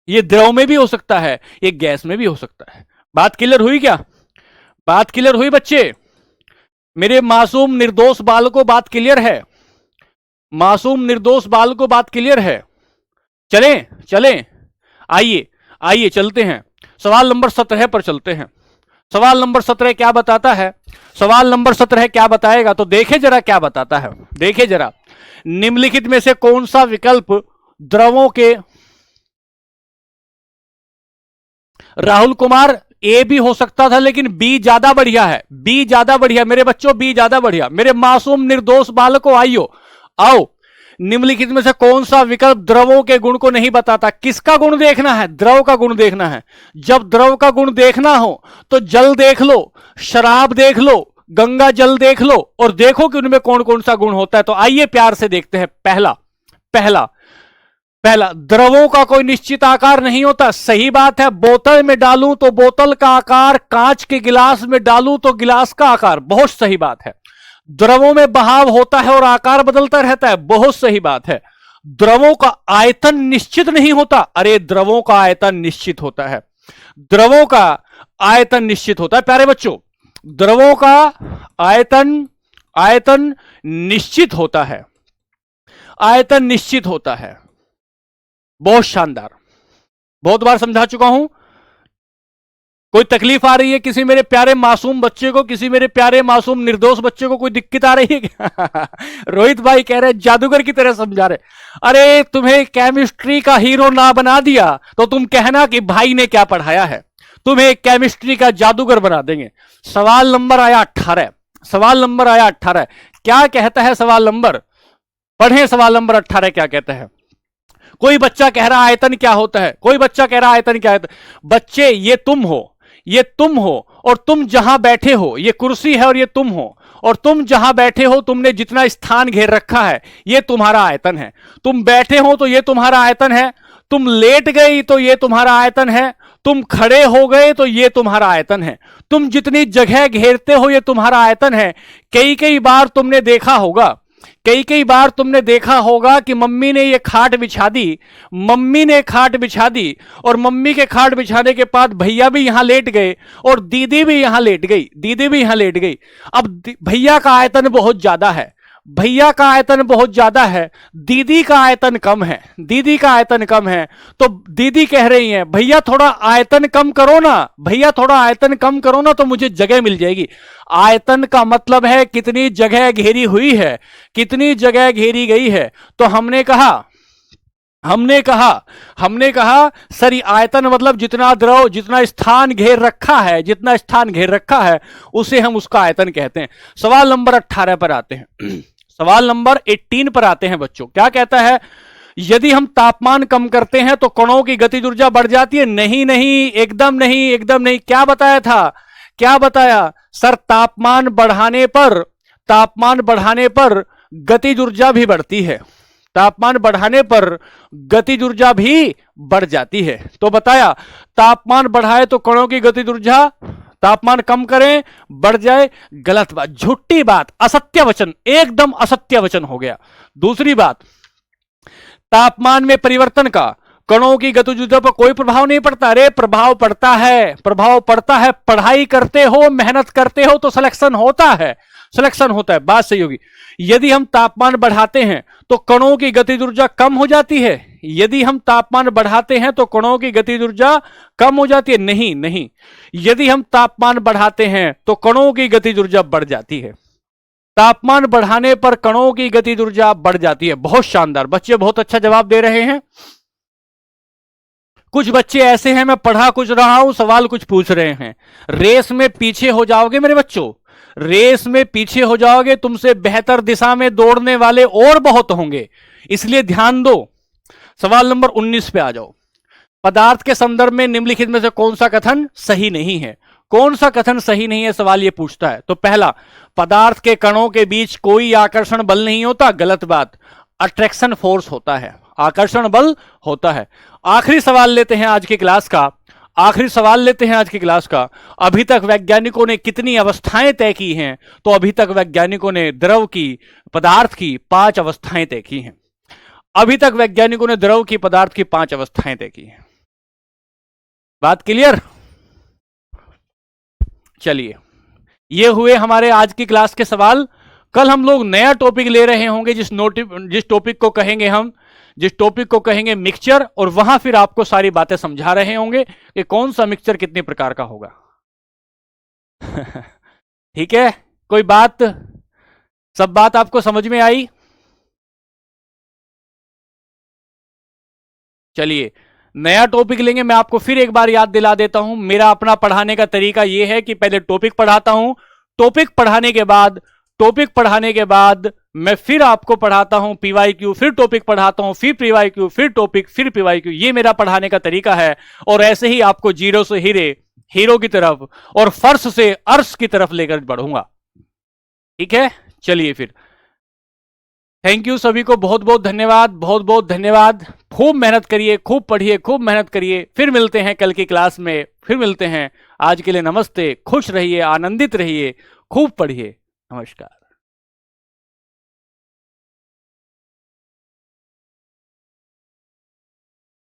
ये द्रव में भी हो सकता है, ये गैस में भी हो सकता है। बात क्लियर हुई क्या? बात क्लियर हुई बच्चे? मेरे मासूम निर्दोष बाल को बात क्लियर है? मासूम निर्दोष बाल को बात क्लियर है? चलें चलें, आइए आइए चलते हैं, सवाल नंबर 17 पर चलते हैं। सवाल नंबर 17 क्या बताता है? सवाल नंबर 17 क्या बताएगा? तो देखे जरा क्या बताता है, देखे जरा। निम्नलिखित में से कौन सा विकल्प द्रवों के, राहुल कुमार ए भी हो सकता था लेकिन बी ज्यादा बढ़िया है, बी ज्यादा बढ़िया मेरे बच्चों, बी ज्यादा बढ़िया। मेरे मासूम निर्दोष बालकों आइयो, आओ। निम्नलिखित में से कौन सा विकल्प द्रवों के गुण को नहीं बताता? किसका गुण देखना है? द्रव का गुण देखना है। जब द्रव का गुण देखना हो तो जल देख लो, शराब देख लो, गंगा जल देख लो और देखो कि उनमें कौन कौन सा गुण होता है। तो आइए प्यार से देखते हैं। पहला पहला पहला, द्रवों का कोई निश्चित आकार नहीं होता। सही बात है। बोतल में डालूं तो बोतल का आकार, कांच के गिलास में डालूं तो गिलास का आकार, बहुत सही बात है। द्रवों में बहाव होता है और आकार बदलता रहता है, बहुत सही बात है। द्रवों का आयतन निश्चित नहीं होता। अरे द्रवों का आयतन निश्चित होता है, द्रवों का आयतन निश्चित होता है प्यारे बच्चों, द्रवों का आयतन, आयतन निश्चित होता है, आयतन निश्चित होता है। बहुत शानदार, बहुत बार समझा चुका हूं। कोई तकलीफ आ रही है किसी मेरे प्यारे मासूम बच्चे को, किसी मेरे प्यारे मासूम निर्दोष बच्चे को कोई दिक्कत आ रही है क्या? रोहित भाई कह रहे जादूगर की तरह समझा रहे। अरे तुम्हें केमिस्ट्री का हीरो ना बना दिया तो तुम कहना कि भाई ने क्या पढ़ाया है, तुम्हें केमिस्ट्री का जादूगर बना देंगे। सवाल नंबर आया 18, सवाल नंबर आया 18। क्या कहता है सवाल नंबर? पढ़ें सवाल नंबर 18 क्या कहता है। कोई बच्चा कह रहा आयतन क्या होता है, कोई बच्चा कह रहा आयतन क्या है। बच्चे ये तुम हो, ये तुम हो और तुम जहां बैठे हो, ये कुर्सी है और ये तुम हो, और तुम जहां बैठे हो तुमने जितना स्थान घेर रखा है ये तुम्हारा आयतन है। तुम बैठे हो तो ये तुम्हारा आयतन है, तुम लेट गई तो ये तुम्हारा आयतन है, तुम खड़े हो गए तो ये तुम्हारा आयतन है, तुम जितनी जगह घेरते हो ये तुम्हारा आयतन है। कई कई बार तुमने देखा होगा, कई कई बार तुमने देखा होगा कि मम्मी ने ये खाट बिछा दी, मम्मी ने खाट बिछा दी, और मम्मी के खाट बिछाने के बाद भैया भी यहां लेट गए और दीदी भी यहां लेट गई, दीदी भी यहां लेट गई। अब भैया का आयतन बहुत ज्यादा है, भैया का आयतन बहुत ज्यादा है, दीदी का आयतन कम है, दीदी का आयतन कम है। तो दीदी कह रही है भैया थोड़ा आयतन कम करो ना, भैया थोड़ा आयतन कम करो ना तो मुझे जगह मिल जाएगी। आयतन का मतलब है कितनी जगह घेरी हुई है, कितनी जगह घेरी गई है। तो हमने कहा सर ये आयतन मतलब जितना द्रव, जितना स्थान घेर रखा है, जितना स्थान घेर रखा है उसे हम उसका आयतन कहते हैं। सवाल नंबर 18 पर आते हैं। सवाल नंबर 18 पर आते हैं बच्चों। क्या कहता है? यदि हम तापमान कम करते हैं तो कणों की गतिज ऊर्जा बढ़ जाती है। नहीं नहीं, एकदम नहीं, एकदम नहीं। क्या बताया था? क्या बताया सर? तापमान बढ़ाने पर गतिज ऊर्जा भी बढ़ती है, तापमान बढ़ाने पर गतिज ऊर्जा भी बढ़ जाती है। तो बताया तापमान बढ़ाए तो कणों की गतिज ऊर्जा, तापमान कम करें बढ़ जाए। गलत बात, झूठी बात, असत्य वचन, एकदम असत्य वचन हो गया। दूसरी बात, तापमान में परिवर्तन का कणों की गतिज ऊर्जा पर कोई प्रभाव नहीं पड़ता। अरे प्रभाव पड़ता है, प्रभाव पड़ता है। पढ़ाई करते हो, मेहनत करते हो तो सिलेक्शन होता है, सिलेक्शन होता है। बात सही होगी। यदि हम तापमान बढ़ाते हैं तो कणों की गतिज ऊर्जा कम हो जाती है। यदि हम तापमान बढ़ाते हैं तो कणों की गतिज ऊर्जा कम हो जाती है। नहीं नहीं, यदि हम तापमान बढ़ाते हैं तो कणों की गतिज ऊर्जा बढ़ जाती है। तापमान बढ़ाने पर कणों की गतिज ऊर्जा बढ़ जाती है। बहुत शानदार, बच्चे बहुत अच्छा जवाब दे रहे हैं। कुछ बच्चे ऐसे हैं, मैं पढ़ा कुछ रहा हूं, सवाल कुछ पूछ रहे हैं। रेस में पीछे हो जाओगे मेरे बच्चों, रेस में पीछे हो जाओगे। तुमसे बेहतर दिशा में दौड़ने वाले और बहुत होंगे, इसलिए ध्यान दो। सवाल नंबर 19 पे आ जाओ। पदार्थ के संदर्भ में निम्नलिखित में से कौन सा कथन सही नहीं है? कौन सा कथन सही नहीं है सवाल ये पूछता है। तो पहला, पदार्थ के कणों के बीच कोई आकर्षण बल नहीं होता। गलत बात, अट्रैक्शन फोर्स होता है, आकर्षण बल होता है। आखिरी सवाल लेते हैं आज की क्लास का, आखिरी सवाल लेते हैं आज की क्लास का। अभी तक वैज्ञानिकों ने कितनी अवस्थाएं तय की हैं? तो अभी तक वैज्ञानिकों ने द्रव की, पदार्थ की 5 अवस्थाएं तय की हैं। अभी तक वैज्ञानिकों ने द्रव की, पदार्थ की 5 अवस्थाएं तय की हैं। बात क्लियर? चलिए, ये हुए हमारे आज की क्लास के सवाल। कल हम लोग नया टॉपिक ले रहे होंगे, जिस टॉपिक को कहेंगे हम, जिस टॉपिक को कहेंगे मिक्सचर, और वहां फिर आपको सारी बातें समझा रहे होंगे कि कौन सा मिक्सचर कितने प्रकार का होगा। ठीक है, कोई बात, सब बात आपको समझ में आई? चलिए, नया टॉपिक लेंगे। मैं आपको फिर एक बार याद दिला देता हूं, मेरा अपना पढ़ाने का तरीका यह है कि पहले टॉपिक पढ़ाता हूं, टॉपिक पढ़ाने के बाद मैं फिर आपको पढ़ाता हूं पीवाईक्यू, फिर टॉपिक पढ़ाता हूं, फिर पीवाईक्यू, फिर टॉपिक, फिर पीवाईक्यू। ये मेरा पढ़ाने का तरीका है। और ऐसे ही आपको जीरो से हीरो की तरफ और फर्श से अर्श की तरफ लेकर बढ़ूंगा। ठीक है, चलिए फिर। थैंक यू सभी को, बहुत बहुत धन्यवाद, बहुत बहुत धन्यवाद। खूब मेहनत करिए, खूब पढ़िए, खूब मेहनत करिए। फिर मिलते हैं कल की क्लास में, फिर मिलते हैं। आज के लिए नमस्ते, खुश रहिए, आनंदित रहिए, खूब पढ़िए। नमस्कार।